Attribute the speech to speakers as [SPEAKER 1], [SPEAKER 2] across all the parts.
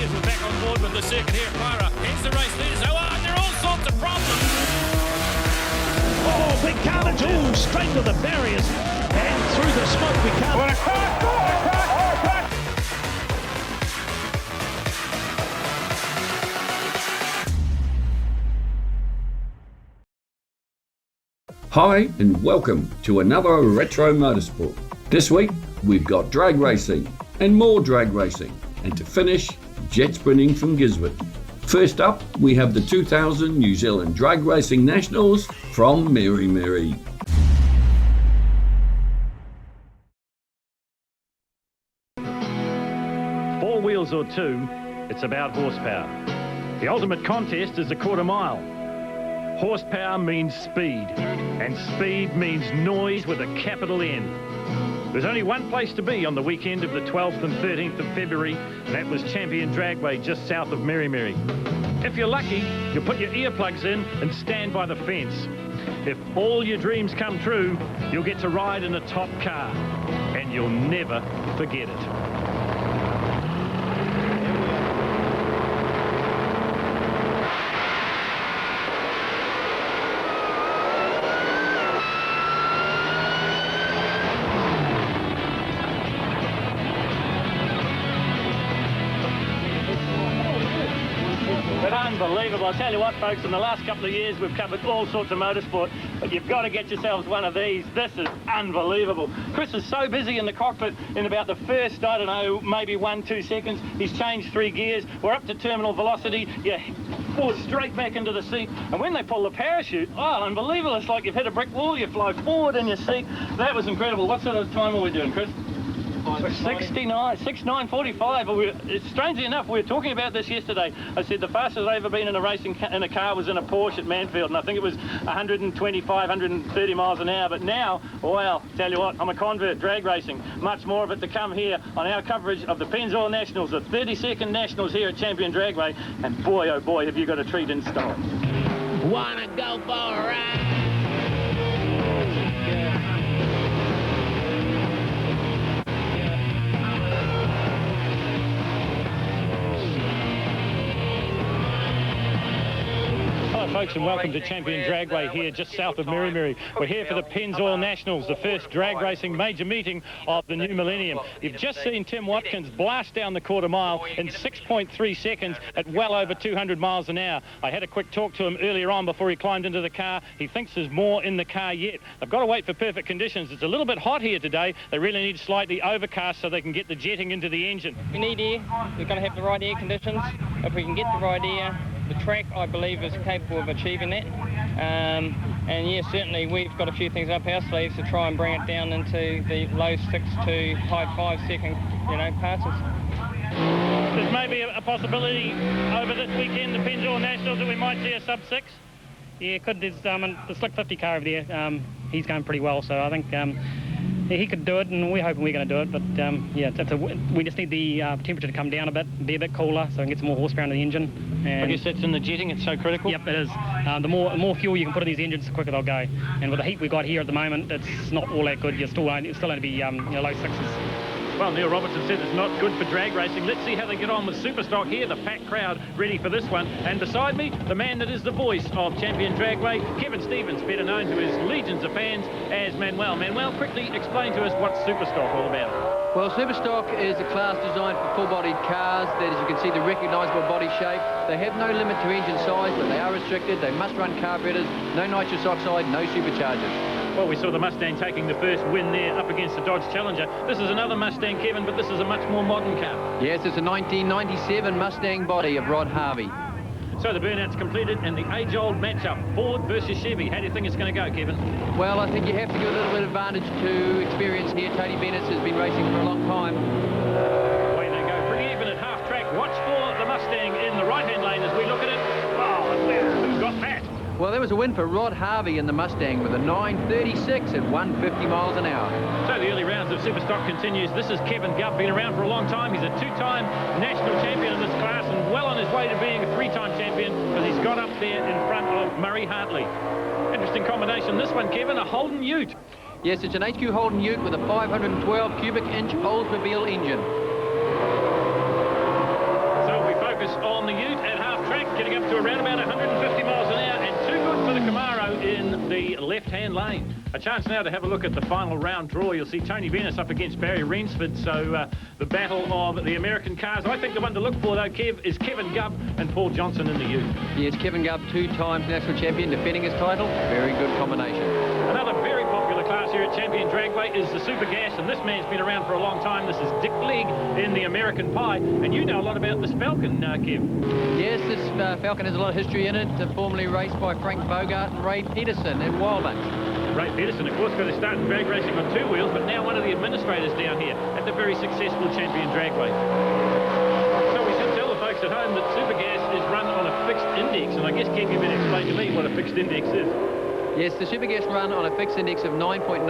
[SPEAKER 1] players were back on board with the circuit here at Pyra. Here's the race leaders. Oh, there are all sorts of problems.
[SPEAKER 2] Oh, big carnage. Oh, straight to the barriers. And through the smoke we come.
[SPEAKER 3] What a crash!
[SPEAKER 4] Hi and welcome to another Retro Motorsport. This week we've got drag racing and more drag racing, and to finish, jet sprinting from Gisborne. First up we have the 2000 New Zealand Drag Racing Nationals from Meremere.
[SPEAKER 5] Four wheels or two, it's about horsepower. The ultimate contest is a quarter mile. Horsepower means speed, and speed means noise with a capital N. There's only one place to be on the weekend of the 12th and 13th of February, and that was Champion Dragway just south of Meremere. If you're lucky, you'll put your earplugs in and stand by the fence. If all your dreams come true, you'll get to ride in a top car, and you'll never forget it. Unbelievable. I'll tell you what, folks, in the last couple of years we've covered all sorts of motorsport, but you've got to get yourselves one of these. This is unbelievable. Chris is so busy in the cockpit in about the first, I don't know, maybe 1-2 seconds. He's changed 3 gears. We're up to terminal velocity. You fall straight back into the seat, and when they pull the parachute, oh, unbelievable. It's like you've hit a brick wall. You fly forward in your seat. That was incredible. What sort of time are we doing, Chris? 69.45. Strangely enough, we were talking about this yesterday. I said the fastest I've ever been in a racing in a car was in a Porsche at Mansfield, and I think it was 125, 130 miles an hour. But now, well, tell you what, I'm a convert, drag racing. Much more of it to come here on our coverage of the Pennzoil Nationals, the 32nd Nationals here at Champion Dragway. And boy, oh boy, have you got a treat in store.
[SPEAKER 6] Wanna go for a ride?
[SPEAKER 5] Folks, and welcome to Champion Dragway here just south of Meremere. We're here for the Pennzoil Nationals, the first drag racing major meeting of the new millennium. You've just seen Tim Watkins blast down the quarter mile in 6.3 seconds at well over 200 miles an hour. I had a quick talk to him earlier on before he climbed into the car. He thinks there's more in the car yet. They've got to wait for perfect conditions. It's a little bit hot here today. They really need slightly overcast so they can get the jetting into the engine.
[SPEAKER 7] We need air. We've got to have the right air conditions. If we can get the right air, the track, I believe, is capable of achieving that. And yes, certainly we've got a few things up our sleeves to try and bring it down into the low 6 to high 5 second, passes.
[SPEAKER 5] There's maybe a possibility over this weekend, the Pennzoil Nationals, that we might see a sub-6?
[SPEAKER 8] Yeah, it could. There's the Slick 50 car over there. He's going pretty well, so I think he could do it, and we're hoping we're going to do it. But yeah, we just need the temperature to come down a bit, be a bit cooler, so we can get some more horsepower in the engine. And
[SPEAKER 5] I guess that's in the jetting. It's so critical.
[SPEAKER 8] Yep, it is. The more fuel you can put in these engines, the quicker they'll go. And with the heat we've got here at the moment, it's not all that good. You're still only to be low 6s.
[SPEAKER 5] Well, Neil Robertson said it's not good for drag racing. Let's see how they get on with Superstock here. The packed crowd ready for this one. And beside me, the man that is the voice of Champion Dragway, Kevin Stevens, better known to his legions of fans as Manuel. Manuel, quickly explain to us what's Superstock all about.
[SPEAKER 9] Well, Superstock is a class designed for full-bodied cars that, as you can see, the recognisable body shape. They have no limit to engine size, but they are restricted. They must run carburetors, no nitrous oxide, no superchargers.
[SPEAKER 5] Well, we saw the Mustang taking the first win there up against the Dodge Challenger. This is another Mustang, Kevin, but this is a much more modern car.
[SPEAKER 9] Yes, it's a 1997 Mustang body of Rod Harvey.
[SPEAKER 5] So the burnout's completed, and the age-old matchup, Ford versus Chevy. How do you think it's going to go, Kevin?
[SPEAKER 9] Well, I think you have to give a little bit of advantage to experience here. Tony Bennett has been racing for a long time.
[SPEAKER 5] Away they go, pretty even at half-track. Watch for the Mustang in the right-hand lane as we look at it. Oh, who's got that?
[SPEAKER 9] Well, there was a win for Rod Harvey in the Mustang with a 9.36 at 150 miles an hour.
[SPEAKER 5] So the early rounds of Superstock continues. This is Kevin Gubb, been around for a long time. He's a 2-time national champion in this class and well on his way to being a 3-time champion because he's got up there in front of Murray Hartley. Interesting combination, this one, Kevin, a Holden Ute.
[SPEAKER 9] Yes, it's an HQ Holden Ute with a 512 cubic inch Oldsmobile engine.
[SPEAKER 5] So we focus on the Ute at half track, getting up to around about 150 miles an hour, and too good for the Camaro in the left-hand lane. A chance now to have a look at the final round draw. You'll see Tony Venice up against Barry Rainsford, so the battle of the American cars. I think the one to look for, though, Kev, is Kevin Gubb and Paul Johnson in the Ute.
[SPEAKER 9] Yes, Kevin Gubb, 2 times national champion, defending his title. Very good combination.
[SPEAKER 5] Another very popular class here at Champion Dragway is the Super Gas, and this man's been around for a long time. This is Dick League in the American Pie, and you know a lot about this Falcon, Kev.
[SPEAKER 9] Yes, this Falcon has a lot of history in it, formerly raced by Frank Bogart and Ray Peterson in Wildman.
[SPEAKER 5] Ray Peterson, of course, got to start in drag racing on 2 wheels, but now one of the administrators down here at the very successful Champion Dragway. So we should tell the folks at home that Super Gas is run on a fixed index, and I guess, Kev, you better explain to me what a fixed index is.
[SPEAKER 9] Yes, the Super Gas run on a fixed index of 9.90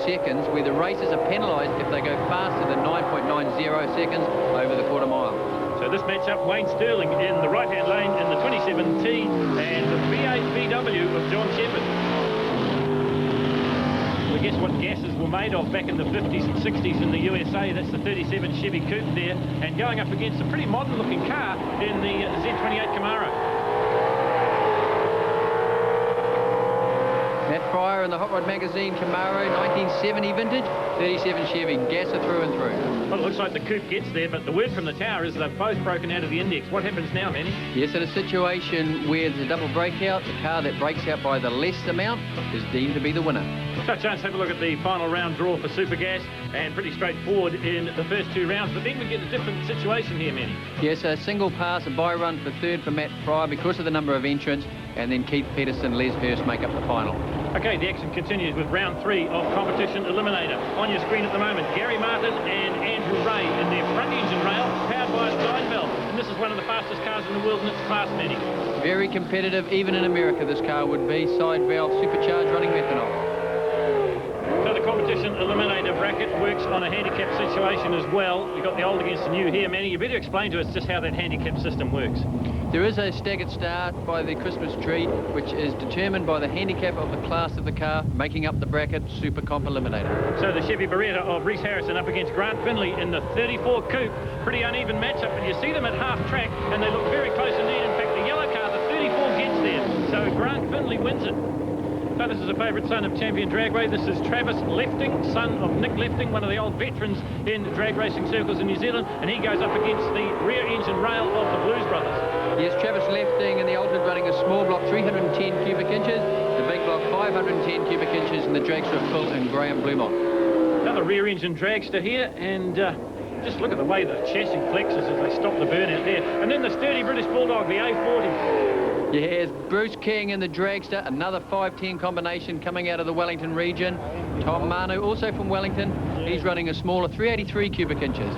[SPEAKER 9] seconds, where the racers are penalised if they go faster than 9.90 seconds over the quarter mile.
[SPEAKER 5] So this matchup, Wayne Sterling in the right-hand lane in the 27T and the V8 VW of John Shepherd. Well, guess what gases were made of back in the 50s and 60s in the USA? That's the 37 Chevy Coupe there, and going up against a pretty modern-looking car in the Z28 Camaro.
[SPEAKER 9] Matt Fryer in the Hot Rod Magazine Camaro, 1970 vintage, 37 Chevy, gasser through and through.
[SPEAKER 5] Well, it looks like the coupe gets there, but the word from the tower is they've both broken out of the index. What happens now, Manny?
[SPEAKER 9] Yes, in a situation where there's a double breakout, the car that breaks out by the less amount is deemed to be the winner.
[SPEAKER 5] So a chance to have a look at the final round draw for Super Gas, and pretty straightforward in the first 2 rounds, but then we get a different situation here, Manny.
[SPEAKER 9] Yes, a single pass, a bye run for third for Matt Fryer because of the number of entrants, and then Keith Peterson, Les Hurst make up the final.
[SPEAKER 5] Okay, the action continues with round 3 of Competition Eliminator. On your screen at the moment, Gary Martin and Andrew Ray in their front engine rail, powered by a Steinfeld. And this is one of the fastest cars in the world in its class, Manny.
[SPEAKER 9] Very competitive, even in America this car would be. Side valve, supercharged, running methanol.
[SPEAKER 5] So the Competition Eliminator bracket works on a handicap situation as well. We've got the old against the new here, Manny. You better explain to us just how that handicap system works.
[SPEAKER 9] There is a staggered start by the Christmas tree, which is determined by the handicap of the class of the car, making up the bracket Super Comp Eliminator.
[SPEAKER 5] So the Chevy Beretta of Reese Harrison up against Grant Finley in the 34 Coupe. Pretty uneven matchup, and you see them at half track, and they look very close indeed. In fact, the yellow car, the 34, gets there. So Grant Finley wins it. So this is a favourite son of Champion Dragway. This is Travis Lefting, son of Nick Lefting, one of the old veterans in drag racing circles in New Zealand, and he goes up against the rear engine rail of the Blues Brothers.
[SPEAKER 9] Yes, Travis Lefting in the alternate running a small block 310 cubic inches, the big block 510 cubic inches, and the dragster of Phil and Graham Blumont.
[SPEAKER 5] Another rear engine dragster here, and just look at the way the chassis flexes as they stop the burnout there. And then the sturdy British Bulldog, the A40.
[SPEAKER 9] Yes, Bruce King in the dragster, another 510 combination coming out of the Wellington region. Tom Manu, also from Wellington, he's running a smaller 383 cubic inches.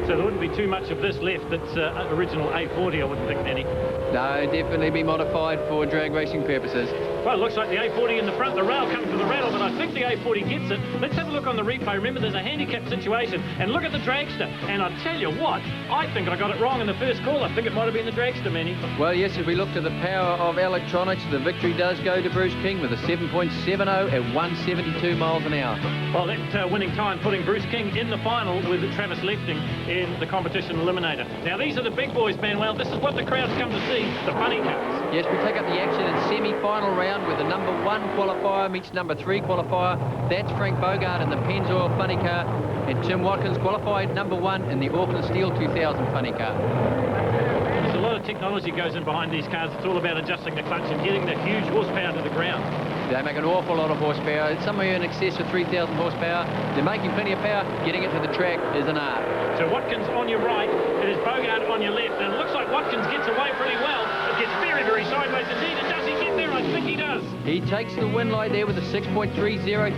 [SPEAKER 5] So there wouldn't be too much of this left that's original A40, I wouldn't think, Manny.
[SPEAKER 9] No, definitely be modified for drag racing purposes.
[SPEAKER 5] Well, it looks like the A40 in the front, the rail comes to the rattle, but I think the A40 gets it. Let's have a look on the replay. Remember, there's a handicap situation, and look at the dragster. And I tell you what, I think I got it wrong in the first call. I think it might have been the dragster, Manny.
[SPEAKER 9] Well, yes, if we look to the power of electronics, the victory does go to Bruce King with a 7.70 at 172 miles an hour.
[SPEAKER 5] Well, that winning time putting Bruce King in the final with Travis Lefting in the Competition Eliminator. Now, these are the big boys, Manuel. This is what the crowds come to see, the funny cars.
[SPEAKER 9] Yes, we take up the action in semi-final round with the number 1 qualifier meets number 3 qualifier. That's Frank Bogart in the Pennzoil funny car, and Tim Watkins qualified number 1 in the Auckland Steel 2000 funny car.
[SPEAKER 5] There's a lot of technology goes in behind these cars. It's all about adjusting the clutch and getting the huge horsepower to the ground.
[SPEAKER 9] They make an awful lot of horsepower. It's somewhere in excess of 3,000 horsepower. They're making plenty of power. Getting it to the track is an art.
[SPEAKER 5] So Watkins on your right, it is Bogart on your left, and it looks like Watkins gets away pretty well. It gets very, very sideways indeed, and does he get there? I think he does.
[SPEAKER 9] He takes the win light there with a 6.30,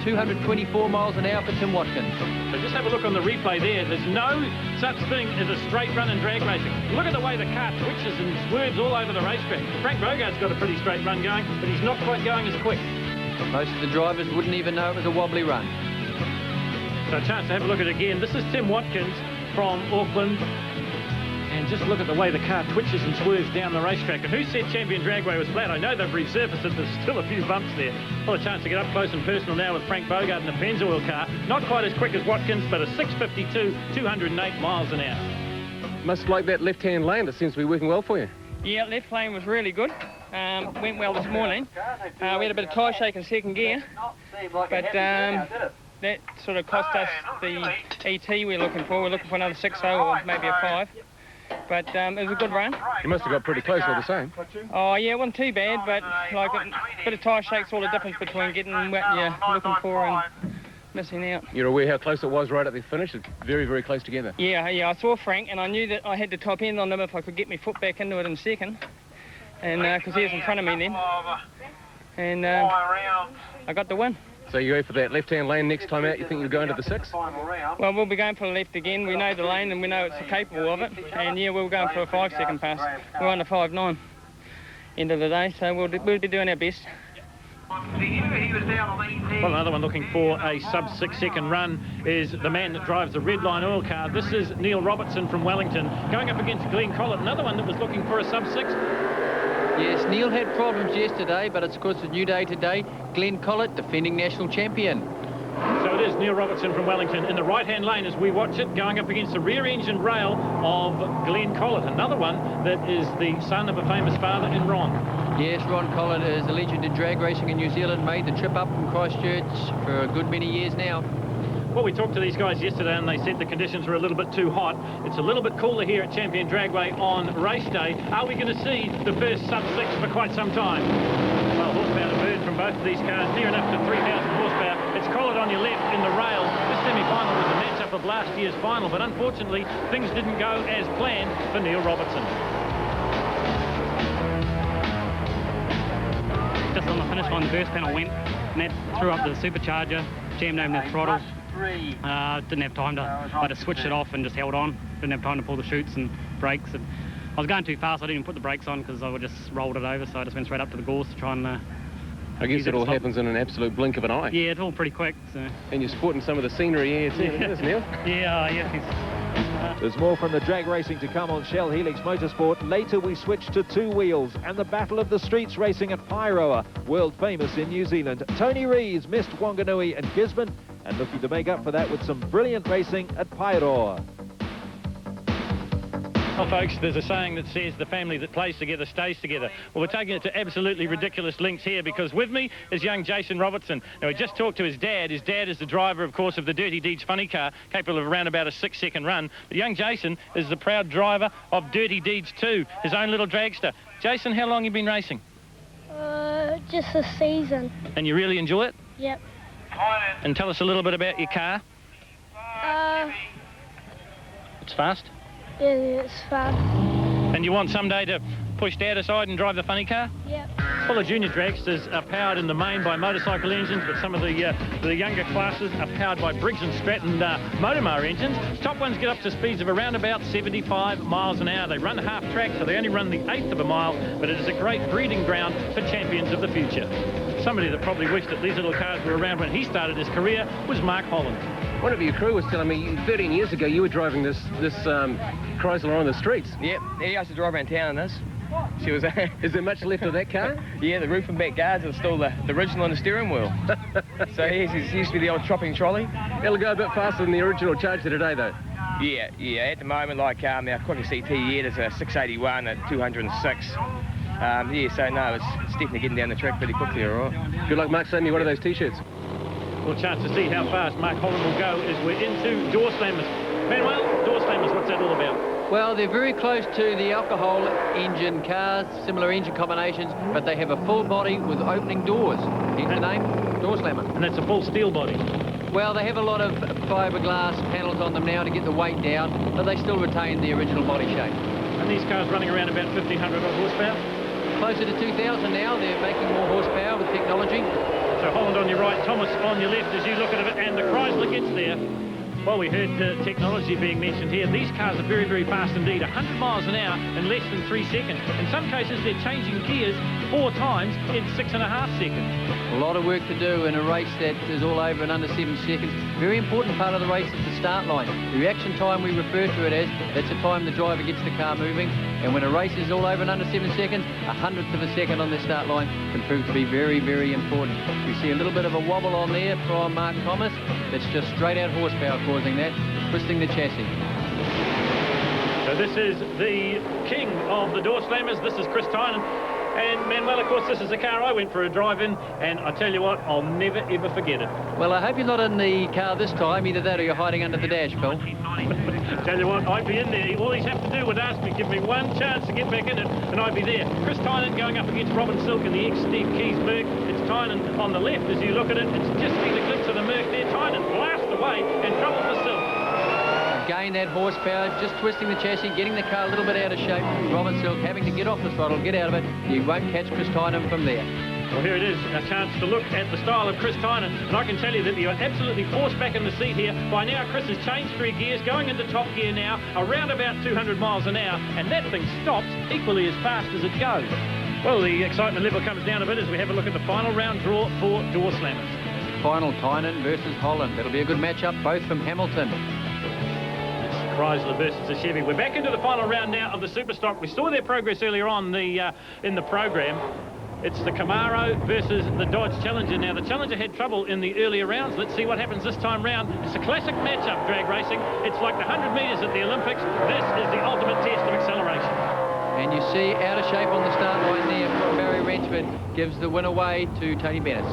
[SPEAKER 9] 224 miles an hour for Tim Watkins.
[SPEAKER 5] So just have a look on the replay there. There's no such thing as a straight run in drag racing. Look at the way the car twitches and swerves all over the racetrack. Frank Bogart's got a pretty straight run going, but he's not quite going as quick.
[SPEAKER 9] Most of the drivers wouldn't even know it was a wobbly run.
[SPEAKER 5] So a chance to have a look at it again. This is Tim Watkins from Auckland. And just look at the way the car twitches and swerves down the racetrack. And who said Champion Dragway was flat? I know they've resurfaced it. There's still a few bumps there. Well, a chance to get up close and personal now with Frank Bogart in the Pennzoil car. Not quite as quick as Watkins, but a 652, 208 miles an hour.
[SPEAKER 3] Must like that left-hand lane. That seems to be working well for you.
[SPEAKER 7] Yeah, left lane was really good. Went well this morning. We had a bit of tyre shake in second gear, but that sort of cost us the ET we're looking for. We're looking for another 6.0 or maybe a 5. But it was a good run.
[SPEAKER 3] You must have got pretty close all the same.
[SPEAKER 7] Oh yeah, it wasn't too bad, but like a bit of tyre shake's all the difference between getting what you're looking for and missing out.
[SPEAKER 3] You're aware how close it was right at the finish? It's very, very close together.
[SPEAKER 7] Yeah, I saw Frank, and I knew that I had the top end on them if I could get my foot back into it in second. And because he was in front of me then. And I got the win.
[SPEAKER 3] So you go for that left-hand lane next time out, you think you'll go into the 6?
[SPEAKER 7] Well, we'll be going for the left again. We know the lane and we know it's capable of it. And yeah, we're going for a 5-second pass. We're on a 5.9 end of the day, so we'll be doing our best.
[SPEAKER 5] Well, another one looking for a sub-6 second run is the man that drives the red line oil car. This is Neil Robertson from Wellington, going up against Glenn Collett, another one that was looking for a sub-6.
[SPEAKER 9] Yes, Neil had problems yesterday, but it's of course a new day today. Glenn Collett, defending national champion.
[SPEAKER 5] So it is Neil Robertson from Wellington in the right-hand lane as we watch it, going up against the rear-engine rail of Glenn Collett, another one that is the son of a famous father in Ron.
[SPEAKER 9] Yes, Ron Collett is a legend in drag racing in New Zealand, made the trip up from Christchurch for a good many years now.
[SPEAKER 5] Well, we talked to these guys yesterday and they said the conditions were a little bit too hot. It's a little bit cooler here at Champion Dragway on race day. Are we going to see the first sub-6 for quite some time? Well, horsepower to burn from both of these cars, near enough to 3,000 horsepower. It's Collett on your left in the rail. This semi-final was a match-up of last year's final, but unfortunately things didn't go as planned for Neil Robertson.
[SPEAKER 8] Just on the finish line, the burst panel went, and that threw up the supercharger, jammed home the throttle. Didn't have time to, I just switched it off and just held on. Didn't have time to pull the chutes and brakes. And I was going too fast, I didn't even put the brakes on because I would just rolled it over, so I just went straight up to the gorse to try and...
[SPEAKER 3] I guess it all happens in an absolute blink of an eye.
[SPEAKER 8] Yeah, it's all pretty quick. So.
[SPEAKER 3] And you're sporting some of the scenery here too, isn't Neil?
[SPEAKER 8] Yeah.
[SPEAKER 2] There's more from the drag racing to come on Shell Helix Motorsport. Later we switch to two wheels and the battle of the streets racing at Pyroa, world famous in New Zealand. Tony Rees missed Wanganui and Gisborne and looking to make up for that with some brilliant racing at Pyroa.
[SPEAKER 5] Well, folks, there's a saying that says the family that plays together stays together. Well, we're taking it to absolutely ridiculous lengths here because with me is young Jason Robertson. Now, we just talked to his dad. His dad is the driver, of course, of the Dirty Deeds funny car, capable of around about a 6-second run. But young Jason is the proud driver of Dirty Deeds 2, his own little dragster. Jason, how long have you been racing?
[SPEAKER 10] Just a season.
[SPEAKER 5] And you really enjoy it?
[SPEAKER 10] Yep.
[SPEAKER 5] And tell us a little bit about your car. It's fast?
[SPEAKER 10] Yeah, it's fun.
[SPEAKER 5] And you want someday to push Dad aside and drive the funny car?
[SPEAKER 10] Yep.
[SPEAKER 5] Well, the junior dragsters are powered in the main by motorcycle engines, but some of the younger classes are powered by Briggs & Stratton Motormar engines. Top ones get up to speeds of around about 75 miles an hour. They run half track, so they only run the 1/8 of a mile, but it is a great breeding ground for champions of the future. Somebody that probably wished that these little cars were around when he started his career was Mark Holland.
[SPEAKER 3] One of your crew was telling me 13 years ago you were driving this Chrysler on the streets.
[SPEAKER 7] Yep, I used to drive around town in this. She was.
[SPEAKER 3] Is there much left of that car?
[SPEAKER 7] Yeah, the roof and back guards are still the original on the steering wheel. So he used to be the old chopping trolley.
[SPEAKER 3] It'll go a bit faster than the original Charger today, though.
[SPEAKER 7] Yeah. At the moment, like our quicker CT here, there's a 681 at 206. So no, it's definitely getting down the track pretty quickly, all right.
[SPEAKER 3] Good luck, Mark. Send me one of those T-shirts.
[SPEAKER 5] Well, chance to see how fast Mark Holland will go as we're into door slammers. Manuel, door slammers, what's that all about?
[SPEAKER 9] Well, they're very close to the alcohol engine cars, similar engine combinations, but they have a full body with opening doors. Hence the name, door slammer.
[SPEAKER 5] And that's a full steel body.
[SPEAKER 9] Well, they have a lot of fiberglass panels on them now to get the weight down, but they still retain the original body shape.
[SPEAKER 5] And these cars running around about 1,500 horsepower?
[SPEAKER 9] Closer to 2,000 now. They're making more horsepower with technology.
[SPEAKER 5] So Holland on your right, Thomas on your left as you look at it, and the Chrysler gets there. Well, we heard technology being mentioned here. These cars are very, very fast indeed. 100 miles an hour in less than 3 seconds. In some cases, they're changing gears 4 times in 6.5 seconds.
[SPEAKER 9] A lot of work to do in a race that is all over in under 7 seconds. Very important part of the race is the start line. The reaction time we refer to it as, that's the time the driver gets the car moving. And when a race is all over in under 7 seconds, 100th of a second on the start line can prove to be very, very important. We see a little bit of a wobble on there from Mark Thomas. That's just straight out horsepower causing that, twisting the chassis.
[SPEAKER 5] So So this is the king of the door slammers. This is Chris Tynan. And Manuel, of course, this is the car I went for a drive in, and I tell you what, I'll never ever forget it.
[SPEAKER 9] Well, I hope you're not in the car this time. Either that or you're hiding under the dash, Phil.
[SPEAKER 5] Tell you what, I'd be in there. All he'd have to do would ask me, give me one chance to get back in it, and I'd be there. Chris Tynan going up against Robin Silk in the ex-Steve Keys Merc. It's Tynan on the left as you look at it. It's just been a glimpse of the Merc there. Tynan blast away and trouble for Silk.
[SPEAKER 9] Again, that horsepower, just twisting the chassis, getting the car a little bit out of shape. Robin Silk having to get off the throttle, get out of it. You won't catch Chris Tynan from there.
[SPEAKER 5] Well, here it is, a chance to look at the style of Chris Tynan, and I can tell you that you're absolutely forced back in the seat here. By now, Chris has changed 3 gears, going into top gear now, around about 200 miles an hour, and that thing stops equally as fast as it goes. Well, the excitement level comes down a bit as we have a look at the final round draw for door slammers.
[SPEAKER 9] Final Tynan versus Holland. That'll be a good matchup, both from Hamilton.
[SPEAKER 5] Chrysler versus the Chevy. We're back into the final round now of the Superstock. We saw their progress earlier on in the program. It's the Camaro versus the Dodge Challenger. Now, the Challenger had trouble in the earlier rounds. Let's see what happens this time round. It's a classic matchup, drag racing. It's like the 100 metres at the Olympics. This is the ultimate test of acceleration.
[SPEAKER 9] And you see out of shape on the start line there from Barry Renchford, gives the win away to Tony Bennett.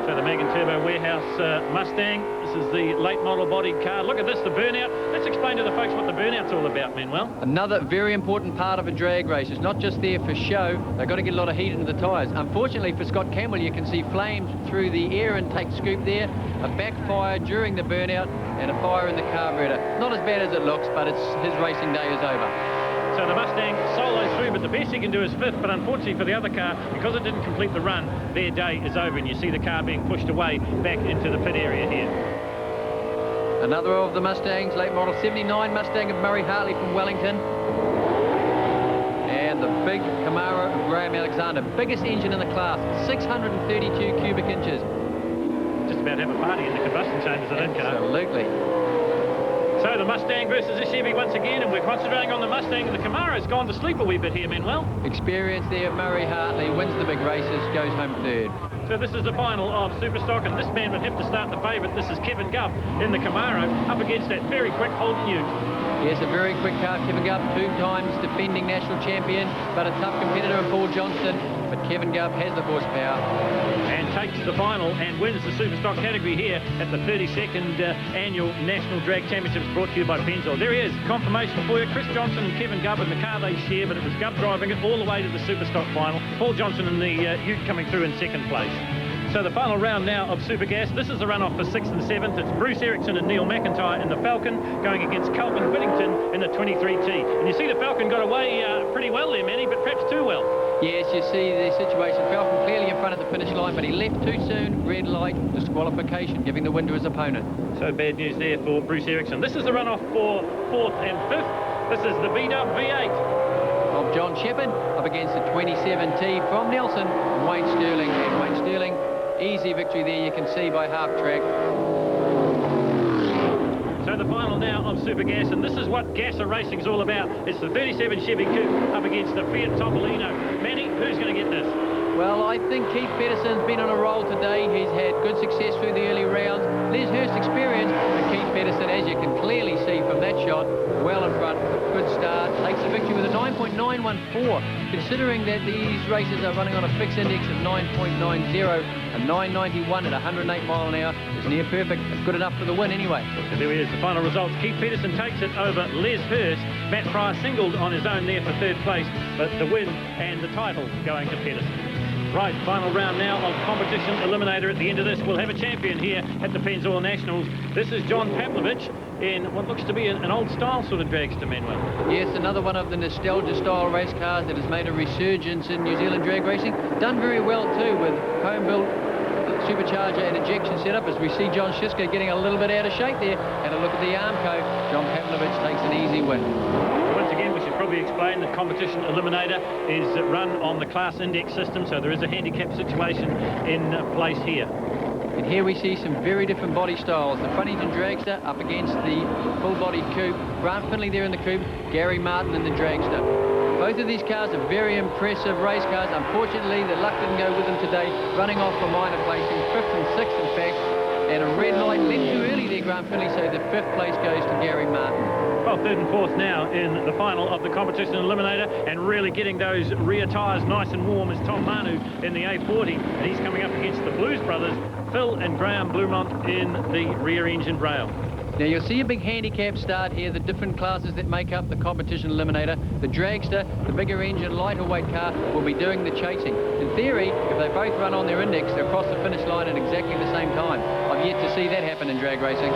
[SPEAKER 5] So the Megan Turbo Warehouse Mustang. This is the late model bodied car. Look at this, the burnout. Let's explain to the folks what the burnout's all about, Manuel.
[SPEAKER 9] Another very important part of a drag race. It's not just there for show. They've got to get a lot of heat into the tyres. Unfortunately for Scott Campbell, you can see flames through the air intake scoop there, a backfire during the burnout, and a fire in the carburetor. Not as bad as it looks, but his racing day is over.
[SPEAKER 5] So the Mustang solos through, but the best he can do is 5th, but unfortunately for the other car, because it didn't complete the run, their day is over, and you see the car being pushed away back into the pit area here.
[SPEAKER 9] Another of the Mustangs, late model 79 Mustang of Murray Hartley from Wellington. And the big Camaro of Graham Alexander, biggest engine in the class, 632 cubic inches.
[SPEAKER 5] Just about have a party in the combustion chambers of that car.
[SPEAKER 9] Absolutely.
[SPEAKER 5] So the Mustang versus the Chevy once again, and we're concentrating on the Mustang, and the Camaro's gone to sleep a wee bit here, Manuel.
[SPEAKER 9] Experience there, Murray Hartley wins the big races, goes home 3rd.
[SPEAKER 5] So this is the final of Superstock, and this man would have to start the favourite. This is Kevin Gubb in the Camaro up against that very quick Holden Ute.
[SPEAKER 9] Yes, a very quick car, Kevin Gubb, 2 times defending national champion, but a tough competitor in Paul Johnston. But Kevin Gubb has the horsepower.
[SPEAKER 5] And takes the final and wins the Superstock category here at the 32nd Annual National Drag Championships, brought to you by Pennzoil. There he is, confirmation for you. Chris Johnson and Kevin Gubb in the car they share, but it was Gubb driving it all the way to the Superstock final. Paul Johnson in the Ute coming through in 2nd place. So the final round now of Super Gas. This is the runoff for 6th and 7th. It's Bruce Erickson and Neil McIntyre in the Falcon going against Calvin Whittington in the 23T. And you see the Falcon got away pretty well there, Manny, but perhaps too well.
[SPEAKER 9] Yes, you see the situation. Falcon clearly in front of the finish line, but he left too soon. Red light, disqualification, giving the win to his opponent.
[SPEAKER 5] So bad news there for Bruce Erickson. This is the runoff for 4th and 5th. This is the B-Dub V8.
[SPEAKER 9] Of John Shepard up against the 27T from Nelson, Wayne Sterling. And Wayne Sterling, easy victory there, you can see by half track.
[SPEAKER 5] So the final now of Super Gas, and this is what Gasser Racing's all about. It's the 37 Chevy Coupe up against the Fiat Topolino. Manny, who's going to get this?
[SPEAKER 9] Well, I think Keith Pedersen's been on a roll today. He's had good success through the early rounds. Les Hurst experience, and Keith Pedersen, as you can clearly see from that shot, well in front, good start, takes the victory with a 9.914. Considering that these races are running on a fixed index of 9.90, a 991 at 108 mile an hour is near perfect. It's good enough for the win anyway.
[SPEAKER 5] So there he is, the final results. Keith Pedersen takes it over Les Hurst. Matt Pryor singled on his own there for 3rd place, but the win and the title going to Pedersen. Right, final round now of competition eliminator. At the end of this, we'll have a champion here at the Pennzoil Nationals. This is John Pavlovich in what looks to be an old-style sort of dragster, Manuel.
[SPEAKER 9] Yes, another one of the nostalgia-style race cars that has made a resurgence in New Zealand drag racing. Done very well, too, with home-built supercharger and injection setup, as we see John Shiska getting a little bit out of shape there. And a look at the Armco. John Pavlovich takes an easy win.
[SPEAKER 5] Once again, we should probably explain that competition eliminator is run on the class index system, so there is a handicap situation in place here.
[SPEAKER 9] And here we see some very different body styles. The front engine dragster up against the full-bodied coupe. Grant Finley there in the coupe, Gary Martin in the dragster. Both of these cars are very impressive race cars. Unfortunately, the luck didn't go with them today, running off for minor placing, 5th and 6th in fact. And a red light left too early there, Grant Finley, so the 5th place goes to Gary Martin.
[SPEAKER 5] Well, 3rd and 4th now in the final of the competition eliminator, and really getting those rear tyres nice and warm is Tom Manu in the A40, and he's coming up against the Blues brothers, Phil and Graham Blumont in the rear engine rail.
[SPEAKER 9] Now you'll see a big handicap start here, the different classes that make up the competition eliminator. The dragster, the bigger engine, lighter weight car, will be doing the chasing. In theory, if they both run on their index, they'll cross the finish line at exactly the same time. I've yet to see that happen in drag racing.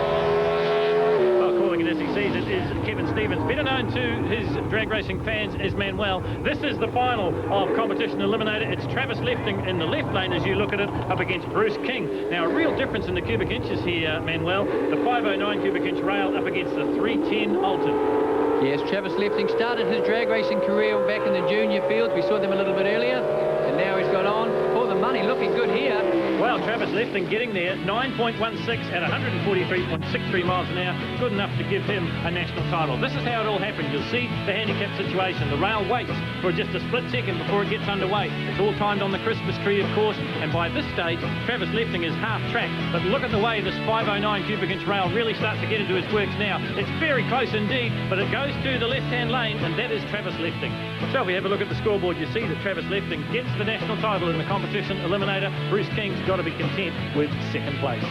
[SPEAKER 5] Calling it as he sees it is Kevin Stevens, better known to his drag racing fans as Manuel. This is the final of competition eliminator. It's Travis Lefting in the left lane as you look at it, up against Bruce King. Now a real difference in the cubic inches here, Manuel. The 509 cubic inch rail up against the 310 Alton.
[SPEAKER 9] Yes, Travis Lefting started his drag racing career back in the junior fields. We saw them a little bit earlier, and now he's gone on for the money. Looking good here.
[SPEAKER 5] Well, Travis Lefting getting there, 9.16 at 143.63 miles an hour, good enough to give him a national title. This is how it all happened. You'll see the handicap situation. The rail waits for just a split second before it gets underway. It's all timed on the Christmas tree, of course, and by this stage, Travis Lefting is half track. But look at the way this 509 cubic inch rail really starts to get into his works now. It's very close indeed, but it goes to the left-hand lane, and that is Travis Lefting. So if we have a look at the scoreboard, you see that Travis Lefting gets the national title in the competition eliminator. Bruce King's got to be content with 2nd place.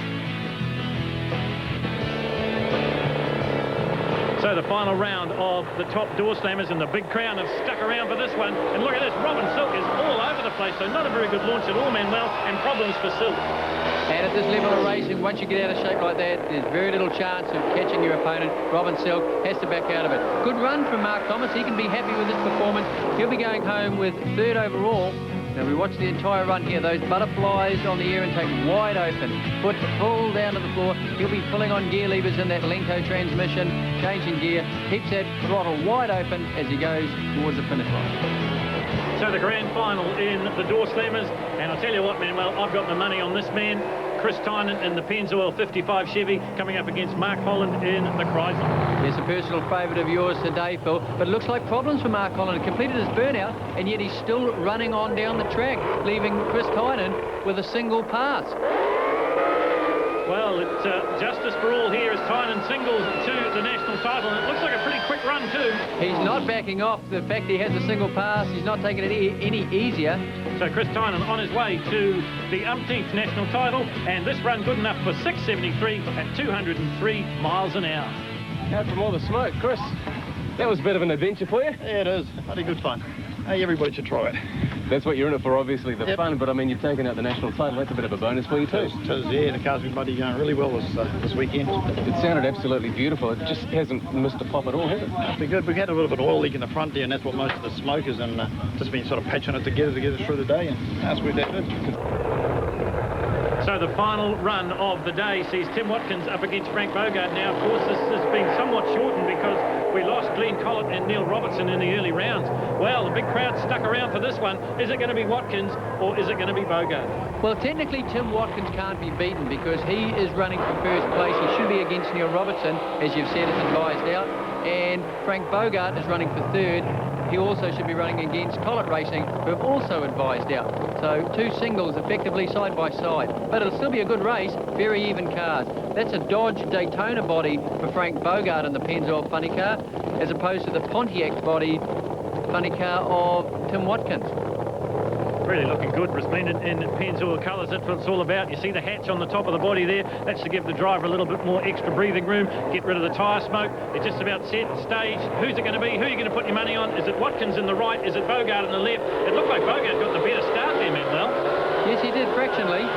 [SPEAKER 5] So the final round of the top door slammers, and the big crowd have stuck around for this one. And look at this, Robin Silk is all over the place, so not a very good launch at all, Manuel, and problems for Silk.
[SPEAKER 9] And at this level of racing, once you get out of shape like that, there's very little chance of catching your opponent. Robin Silk has to back out of it. Good run from Mark Thomas. He can be happy with this performance. He'll be going home with 3rd overall. Now we watch the entire run here. Those butterflies on the air intake wide open. Foot pulled down to the floor. He'll be pulling on gear levers in that Lenco transmission, changing gear. Keeps that throttle wide open as he goes towards the finish line.
[SPEAKER 5] So the grand final in the door slammers, and I'll tell you what, Manuel, I've got my money on this man. Chris Tynan in the Pennzoil 55 Chevy coming up against Mark Holland in the Chrysler.
[SPEAKER 9] It's a personal favourite of yours today, Phil, but it looks like problems for Mark Holland. He completed his burnout, and yet he's still running on down the track, leaving Chris Tynan with a single pass.
[SPEAKER 5] Well, it's justice for all here as Tynan singles to the national title, and it looks like a pretty quick run too.
[SPEAKER 9] He's not backing off the fact he has a single pass. He's not taking it any easier.
[SPEAKER 5] So Chris Tynan on his way to the umpteenth national title, and this run good enough for 6.73 at 203 miles an hour.
[SPEAKER 3] Out from all the smoke, Chris. That was a bit of an adventure for you.
[SPEAKER 11] Yeah, it is. Bloody good fun. Hey, everybody should try it.
[SPEAKER 3] That's what you're in it for, obviously, the fun, but I mean, you're taking out the national title. That's a bit of a bonus for you too.
[SPEAKER 11] Yeah, the car's been bloody going really well this weekend.
[SPEAKER 3] It sounded absolutely beautiful. It just hasn't missed a pop at all, has it?
[SPEAKER 11] It's been good. We've had a little bit of oil leak in the front there, and that's what most of the smoke is, and just been sort of patching it together to get us through the day, and that's where that good.
[SPEAKER 5] So the final run of the day sees Tim Watkins up against Frank Bogart. Now, of course, this has been somewhat shortened because we lost Glenn Collett and Neil Robertson in the early rounds. Well, the big crowd stuck around for this one. Is it going to be Watkins or is it going to be Bogart?
[SPEAKER 9] Well, technically, Tim Watkins can't be beaten because he is running for 1st place. He should be against Neil Robertson, as you've said, it's advised out. And Frank Bogart is running for 3rd. He also should be running against Collett Racing, who have also advised out. So 2 singles effectively side by side. But it'll still be a good race, very even cars. That's a Dodge Daytona body for Frank Bogart in the Pennzoil funny car, as opposed to the Pontiac body funny car of Tim Watkins.
[SPEAKER 5] Really looking good, resplendent in Pennzoil colours. That's what it's all about. You see the hatch on the top of the body there. That's to give the driver a little bit more extra breathing room, get rid of the tyre smoke. They're just about set, staged. Who's it going to be? Who are you going to put your money on? Is it Watkins in the right? Is it Bogart in the left? It looked like Bogart got the better start there, Manuel.
[SPEAKER 9] Yes, he did fractionally.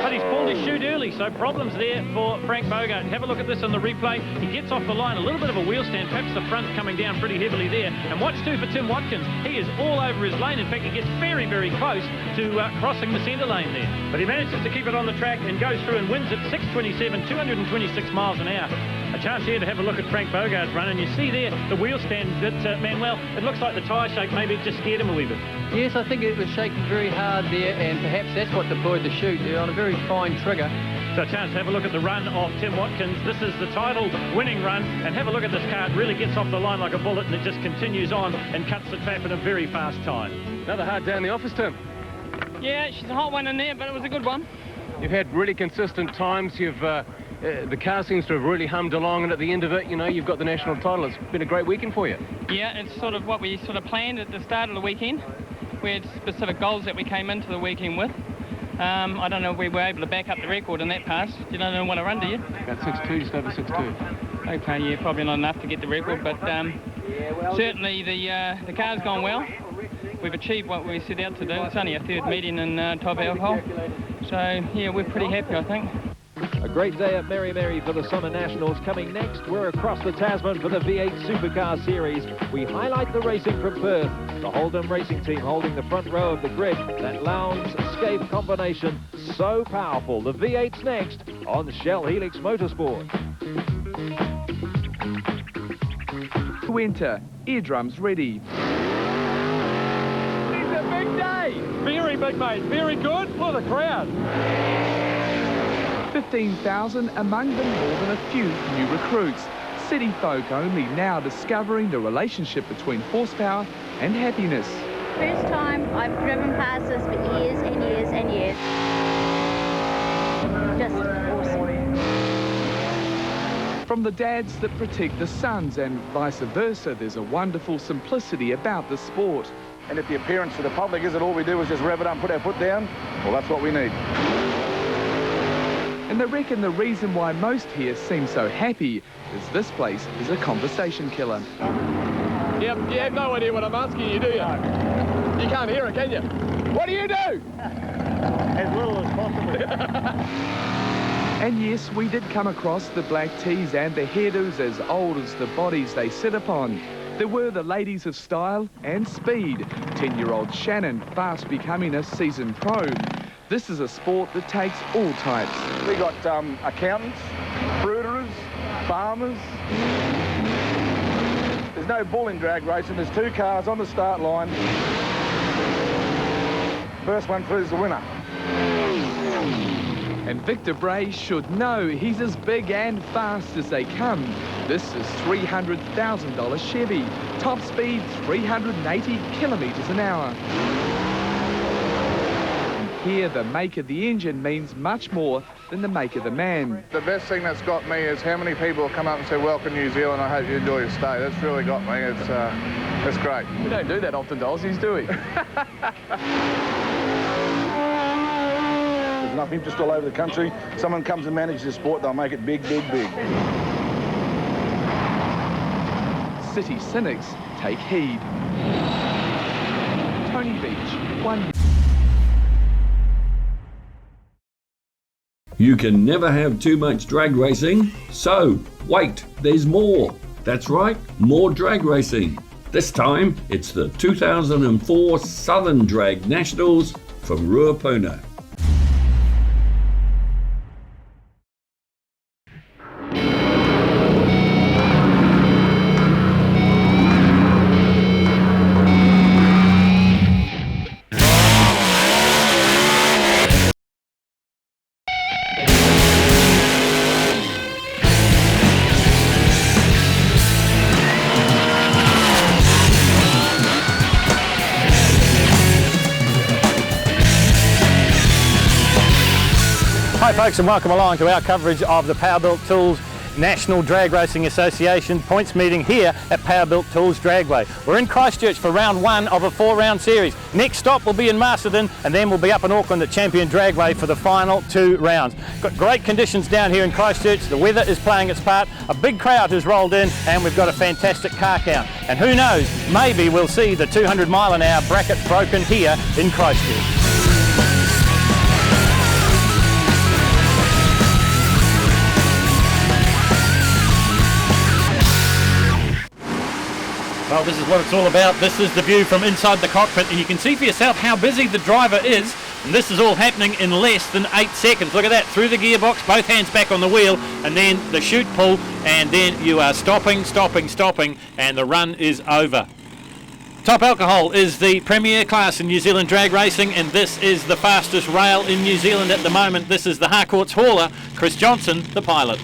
[SPEAKER 5] But he's pulled his chute early, so problems there for Frank Bogart. Have a look at this on the replay. He gets off the line, a little bit of a wheel stand, perhaps the front coming down pretty heavily there. And watch too for Tim Watkins. He is all over his lane. In fact, he gets very, very close to crossing the centre lane there. But he manages to keep it on the track and goes through and wins at 6.27, 226 miles an hour. A chance here to have a look at Frank Bogart's run, and you see there the wheel stand that, Manuel, it looks like the tyre shake, maybe it just scared him a wee bit.
[SPEAKER 9] Yes, I think it was shaking very hard there, and perhaps that's what deployed the chute. They're on a very fine trigger.
[SPEAKER 5] So a chance to have a look at the run of Tim Watkins. This is the title winning run, and have a look at this car. It really gets off the line like a bullet, and it just continues on and cuts the trap in a very fast time.
[SPEAKER 3] Another hard day in the office, Tim.
[SPEAKER 7] Yeah, she's a hot one in there, but it was a good one.
[SPEAKER 3] You've had really consistent times. You've The car seems to have really hummed along, and at the end of it, you know, you've got the national title. It's been a great weekend for you.
[SPEAKER 7] Yeah, it's sort of what we sort of planned at the start of the weekend. We had specific goals that we came into the weekend with. I don't know if we were able to back up the record in that pass. You don't know what to run, do you?
[SPEAKER 3] About 6.2, just over 6.2.
[SPEAKER 7] Okay, yeah, probably not enough to get the record, but certainly the car's gone well. We've achieved what we set out to do. It's only a third meeting in top alcohol. So, yeah, we're pretty happy, I think.
[SPEAKER 2] A great day at Meremere for the Summer Nationals. Coming next, we're across the Tasman for the V8 Supercar Series. We highlight the racing from Perth. The Holden racing team holding the front row of the grid. That Lowndes-Scaife combination, so powerful. The V8's next on Shell Helix Motorsport.
[SPEAKER 12] To enter, eardrums ready.
[SPEAKER 8] It's a big day. Very big, mate. Very good for the crowd.
[SPEAKER 12] 15,000, among them more than a few new recruits. City folk only now discovering the relationship between horsepower and happiness.
[SPEAKER 10] First time I've driven past this for years and years and years. Just awesome.
[SPEAKER 12] From the dads that protect the sons and vice versa, there's a wonderful simplicity about the sport.
[SPEAKER 11] And if the appearance to the public is that all we do is just rev it up and put our foot down, well, that's what we need.
[SPEAKER 12] And they reckon the reason why most here seem so happy is this place is a conversation killer.
[SPEAKER 3] Yep, you have no idea what I'm asking you, do you? You can't hear it, can you? What do you do?
[SPEAKER 11] As little as possible.
[SPEAKER 12] And yes, we did come across the black tees and the hairdos as old as the bodies they sit upon. There were the ladies of style and speed. 10-year-old Shannon fast becoming a seasoned pro. This is a sport that takes all types.
[SPEAKER 11] We got accountants, fruiterers, farmers. There's no bull in drag racing. There's two cars on the start line. First one through is the winner.
[SPEAKER 12] And Victor Bray should know he's as big and fast as they come. This is $300,000 Chevy. Top speed 380 kilometres an hour. Here, the make of the engine means much more than the make of the man.
[SPEAKER 11] The best thing that's got me is how many people come up and say, "Welcome New Zealand, I hope you enjoy your stay." That's really got me. It's great.
[SPEAKER 3] We don't do that often to Aussies, do we?
[SPEAKER 11] There's enough interest all over the country. Someone comes and manages the sport, they'll make it big, big, big.
[SPEAKER 12] City cynics take heed. Tony Beach, 1.
[SPEAKER 4] You can never have too much drag racing, so wait, there's more. That's right, more drag racing. This time, it's the 2004 Southern Drag Nationals from Runapuna.
[SPEAKER 5] Hi folks, and welcome along to our coverage of the Powerbuilt Tools National Drag Racing Association points meeting here at Powerbuilt Tools Dragway. We're in Christchurch for round 1 of a 4-round series. Next stop will be in Masterton, and then we'll be up in Auckland at Champion Dragway for the final 2 rounds. Got great conditions down here in Christchurch. The weather is playing its part. A big crowd has rolled in, and we've got a fantastic car count. And who knows, maybe we'll see the 200 mile an hour bracket broken here in Christchurch. Well, this is what it's all about. This is the view from inside the cockpit, and you can see for yourself how busy the driver is. And this is all happening in less than 8 seconds. Look at that, through the gearbox, both hands back on the wheel, and then the chute pull, and then you are stopping, and the run is over. Top Alcohol is the premier class in New Zealand drag racing, and this is the fastest rail in New Zealand at the moment. This is the Harcourt's hauler, Chris Johnson, the pilot.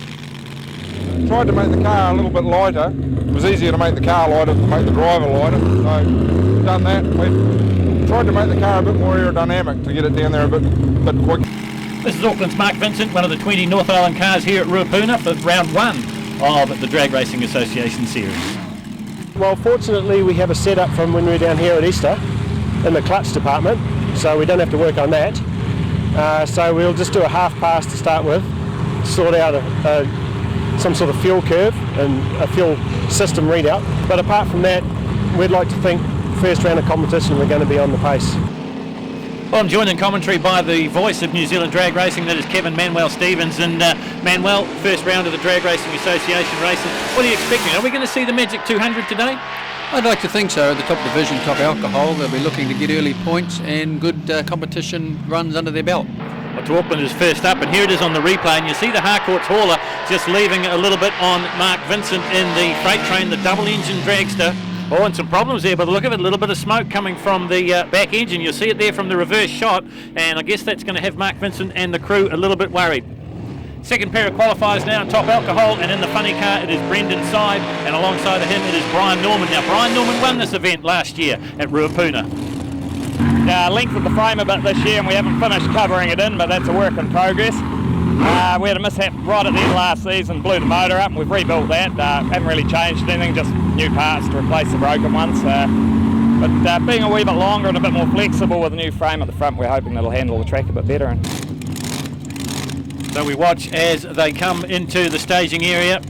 [SPEAKER 13] Tried to make the car a little bit lighter. It was easier to make the car lighter than to make the driver lighter, so we've done that. We tried to make the car a bit more aerodynamic to get it down there a bit quick.
[SPEAKER 5] This is Auckland's Mark Vincent, one of the 20 North Island cars here at Runapuna for round 1 of the Drag Racing Association Series.
[SPEAKER 14] Well, fortunately we have a setup from when we were down here at Easter in the clutch department, so we don't have to work on that. So we'll just do a half pass to start with, sort out some sort of fuel curve and a fuel system readout. But apart from that, we'd like to think first round of competition we're going to be on the pace.
[SPEAKER 5] Well, I'm joined in commentary by the voice of New Zealand drag racing, that is Kevin Manuel Stevens. And Manuel, first round of the Drag Racing Association races. What are you expecting? Are we going to see the Magic 200 today?
[SPEAKER 9] I'd like to think so. At the top division, top alcohol, they'll be looking to get early points and good competition runs under their belt.
[SPEAKER 5] Well, to Auckland is first up, and here it is on the replay, and you see the Harcourt's hauler just leaving a little bit on Mark Vincent in the freight train, the double engine dragster. Oh, and some problems there by the look of it, a little bit of smoke coming from the back engine. You'll see it there from the reverse shot, and I guess that's going to have Mark Vincent and the crew a little bit worried. Second pair of qualifiers now in top alcohol, and in the funny car it is Brendan Side, and alongside of him it is Brian Norman. Now Brian Norman won this event last year at Runapuna.
[SPEAKER 15] Length of the frame a bit this year, and we haven't finished covering it in, but that's a work in progress. We had a mishap right at the end last season, blew the motor up, and we've rebuilt that. Haven't really changed anything, just new parts to replace the broken ones. But being a wee bit longer and a bit more flexible with a new frame at the front, we're hoping that'll handle the track a bit better.
[SPEAKER 5] So we watch as they come into the staging area.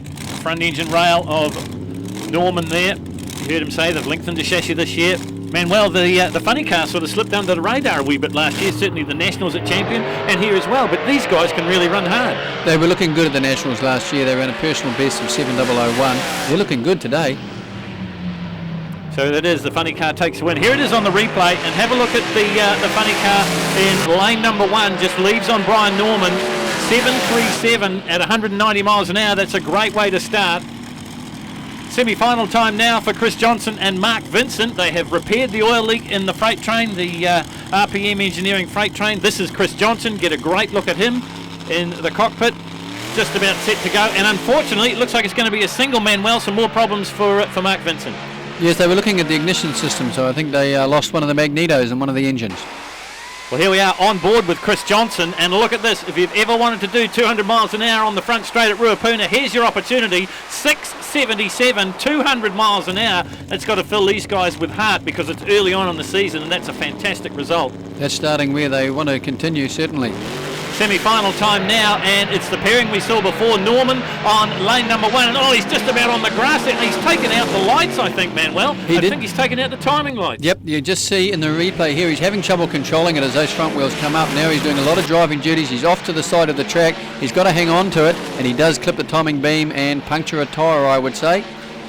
[SPEAKER 5] Front engine rail of Norman there. You heard him say they've lengthened the chassis this year. Manuel, the funny car sort of slipped under the radar a wee bit last year, certainly the Nationals at Champion and here as well, but these guys can really run hard.
[SPEAKER 9] They were looking good at the Nationals last year. They ran a personal best of 7001. They're looking good today.
[SPEAKER 5] So that is, the funny car takes the win. Here it is on the replay, and have a look at the funny car in lane number 1, just leaves on Brian Norman, 737 at 190 miles an hour. That's a great way to start. Semi-final time now for Chris Johnson and Mark Vincent. They have repaired the oil leak in the freight train, the RPM Engineering freight train. This is Chris Johnson. Get a great look at him in the cockpit. Just about set to go. And unfortunately, it looks like it's going to be a single Manuel. Some more problems for Mark Vincent.
[SPEAKER 9] Yes, they were looking at the ignition system, so I think they lost one of the magnetos in one of the engines.
[SPEAKER 5] Well, here we are on board with Chris Johnson, and look at this. If you've ever wanted to do 200 miles an hour on the front straight at Runapuna, here's your opportunity. 677, 200 miles an hour. That's got to fill these guys with heart because it's early on in the season, and that's a fantastic result.
[SPEAKER 9] That's starting where they want to continue, certainly.
[SPEAKER 5] Semi-final time now, and it's the pairing we saw before. Norman on lane number 1, and oh, he's just about on the grass, and he's taken out the lights, I think, Manuel. I think he's taken out the timing lights.
[SPEAKER 9] Yep, you just see in the replay here, he's having trouble controlling it as those front wheels come up. Now he's doing a lot of driving duties. He's off to the side of the track. He's got to hang on to it, and he does clip the timing beam and puncture a tyre, I would say.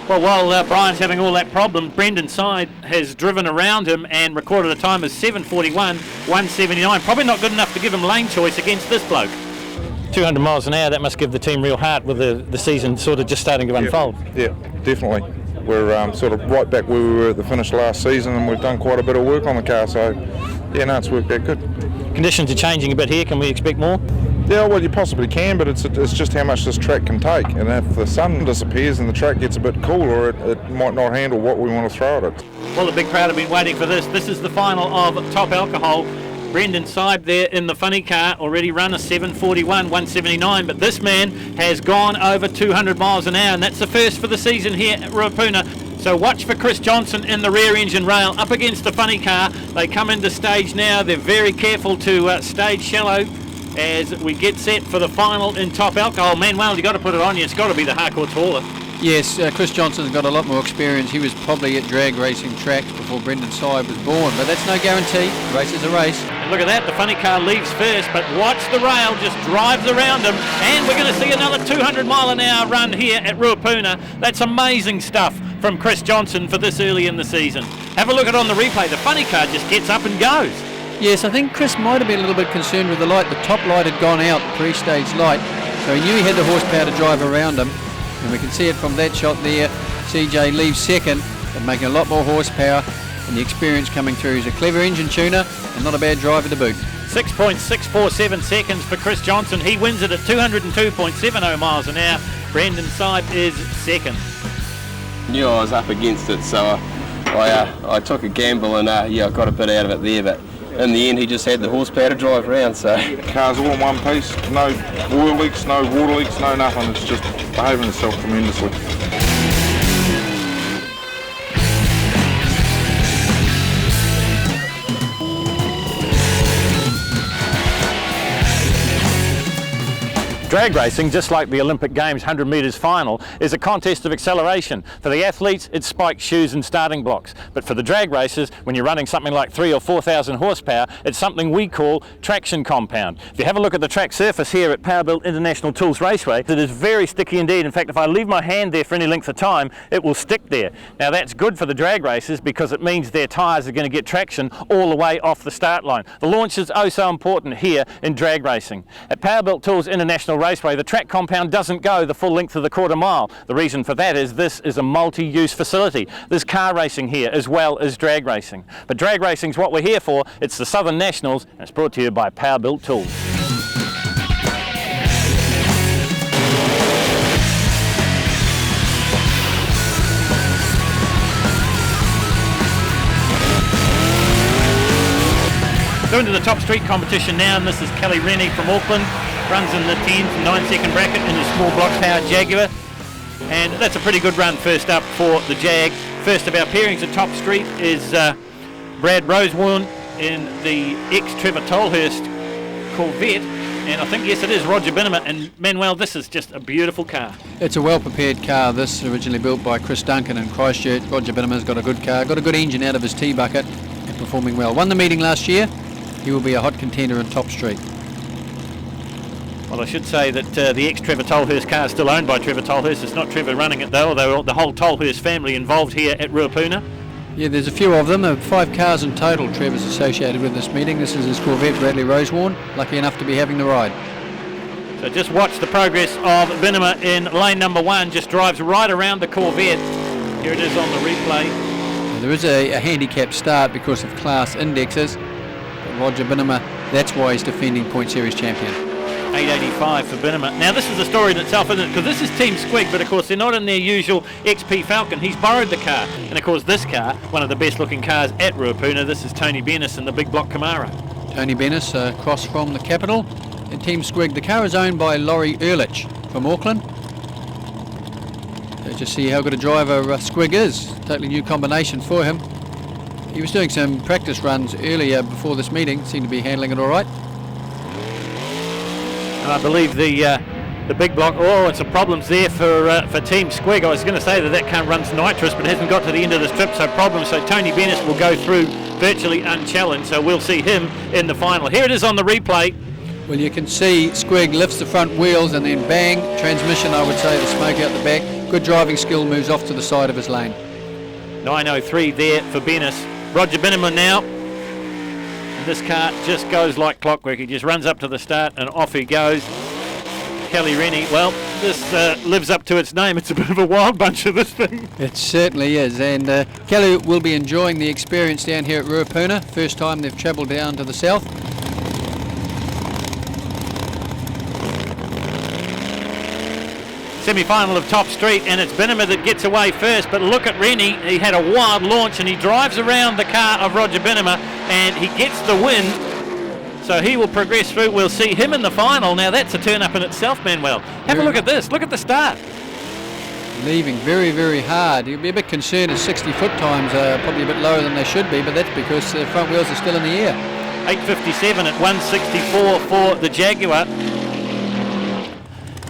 [SPEAKER 5] Well, while Brian's having all that problem, Brendan Side has driven around him and recorded a time of 7:41, 1:79. Probably not good enough to give him lane choice against this bloke. 200 miles an hour, that must give the team real heart with the season sort of just starting to unfold.
[SPEAKER 13] Yeah, definitely. We're sort of right back where we were at the finish last season, and we've done quite a bit of work on the car, so yeah, no, it's worked out good.
[SPEAKER 5] Conditions are changing a bit here, can we expect more?
[SPEAKER 13] Yeah, well, you possibly can, but it's just how much this track can take. And if the sun disappears and the track gets a bit cooler, it might not handle what we want to throw at it.
[SPEAKER 5] Well, the big crowd have been waiting for this. This is the final of top alcohol. Brendan Side there in the funny car, already run a 7:41, 1:79, but this man has gone over 200 miles an hour, and that's the first for the season here at Runapuna. So watch for Chris Johnson in the rear engine rail up against the funny car. They come into stage now. They're very careful to stage shallow as we get set for the final in top alcohol. Manuel, you got to put it on you. It's got to be the Harcourt's hauler.
[SPEAKER 9] Yes, Chris Johnson's got a lot more experience. He was probably at drag racing tracks before Brendan Side was born, but that's no guarantee. A race is a race.
[SPEAKER 5] And look at that, the funny car leaves first, but watch the rail, just drives around him, and we're going to see another 200 mile an hour run here at Runapuna. That's amazing stuff from Chris Johnson for this early in the season. Have a look at it on the replay. The funny car just gets up and goes.
[SPEAKER 9] Yes, I think Chris might have been a little bit concerned with the light. The top light had gone out, the pre-stage light, so he knew he had the horsepower to drive around him. And we can see it from that shot there. CJ leaves second, but making a lot more horsepower and the experience coming through. He's a clever engine tuner and not a bad driver to boot.
[SPEAKER 5] 6.647 seconds for Chris Johnson. He wins it at 202.70 miles an hour. Brendan Side is second.
[SPEAKER 16] Knew I was up against it, so I took a gamble and I got a bit out of it there, but in the end he just had the horsepower to drive around, so.
[SPEAKER 13] Car's all in one piece, no oil leaks, no water leaks, no nothing. It's just behaving itself tremendously.
[SPEAKER 5] Drag racing, just like the Olympic Games 100 metres final, is a contest of acceleration. For the athletes, it's spiked shoes and starting blocks. But for the drag racers, when you're running something like 3,000 or 4,000 horsepower, it's something we call traction compound. If you have a look at the track surface here at Powerbuilt International Tools Raceway, it is very sticky indeed. In fact, if I leave my hand there for any length of time, it will stick there. Now that's good for the drag racers because it means their tyres are going to get traction all the way off the start line. The launch is oh so important here in drag racing. At Powerbuilt Tools International Raceway, the track compound doesn't go the full length of the quarter mile. The reason for that is this is a multi-use facility. There's car racing here as well as drag racing. But drag racing's what we're here for. It's the Southern Nationals, and it's brought to you by Powerbuilt Tools. So into the top street competition now, and this is Kelly Rennie from Auckland. Runs in the 10 to 9 second bracket in his small block powered Jaguar, and that's a pretty good run first up for the Jag. First of our pairings at top street is Brad Rosewarne in the ex-Trevor Tolhurst Corvette, and I think, yes, it is Roger Binnemer. And Manuel, this is just a beautiful car.
[SPEAKER 9] It's a well-prepared car. This originally built by Chris Duncan in Christchurch. Roger Binnemer's got a good car, got a good engine out of his T-bucket, and performing well. Won the meeting last year. He will be a hot contender in top street.
[SPEAKER 5] Well, I should say that the ex-Trevor Tolhurst car is still owned by Trevor Tolhurst. It's not Trevor running it though, although the whole Tolhurst family involved here at Runapuna.
[SPEAKER 9] Yeah, there's a few of them. 5 cars in total Trevor's associated with this meeting. This is his Corvette, Bradley Rosewarne, lucky enough to be having the ride.
[SPEAKER 5] So just watch the progress of Binnemer in lane number 1, just drives right around the Corvette. Here it is on the replay.
[SPEAKER 9] There is a handicap start because of class indexes. But Roger Binnemer, that's why he's defending Point Series champion.
[SPEAKER 5] 885 for Binnemer. Now this is a story in itself, isn't it? Because this is Team Squig, but of course they're not in their usual XP Falcon. He's borrowed the car, and of course this car, one of the best looking cars at Runapuna. This is Tony Bennis in the big block Camaro.
[SPEAKER 9] Tony Bennis across from the capital. And Team Squig, the car is owned by Laurie Ehrlich from Auckland. So just see how good a driver Squig is. Totally new combination for him. He was doing some practice runs earlier before this meeting, seemed to be handling it all right.
[SPEAKER 5] And I believe the big block, it's some problems there for Team Squig. I was going to say that car runs nitrous but hasn't got to the end of the strip, so problems. So Tony Bennis will go through virtually unchallenged, so we'll see him in the final. Here it is on the replay.
[SPEAKER 9] Well, you can see Squig lifts the front wheels and then bang, transmission, I would say, the smoke out the back. Good driving skill, moves off to the side of his lane. 9:03 there for Bennis. Roger Binnemer now. And this car just goes like clockwork. He just runs up to the start and off he goes. Kelly Rennie, well, this lives up to its name. It's a bit of a wild bunch of this thing. It certainly is, and Kelly will be enjoying the experience down here at Runapuna. First time they've travelled down to the south.
[SPEAKER 5] Semi-final of top street, and it's Binnemer that gets away first, but look at Rennie. He had a wild launch and he drives around the car of Roger Binnemer and he gets the win, so he will progress through. We'll see him in the final. Now that's a turn up in itself, Manuel. Have a look at this. Look at the start.
[SPEAKER 9] Leaving very, very hard. He'll be a bit concerned his 60-foot times are probably a bit lower than they should be, but that's because the front wheels are still in the air.
[SPEAKER 5] 8:57 at 1:64 for the Jaguar.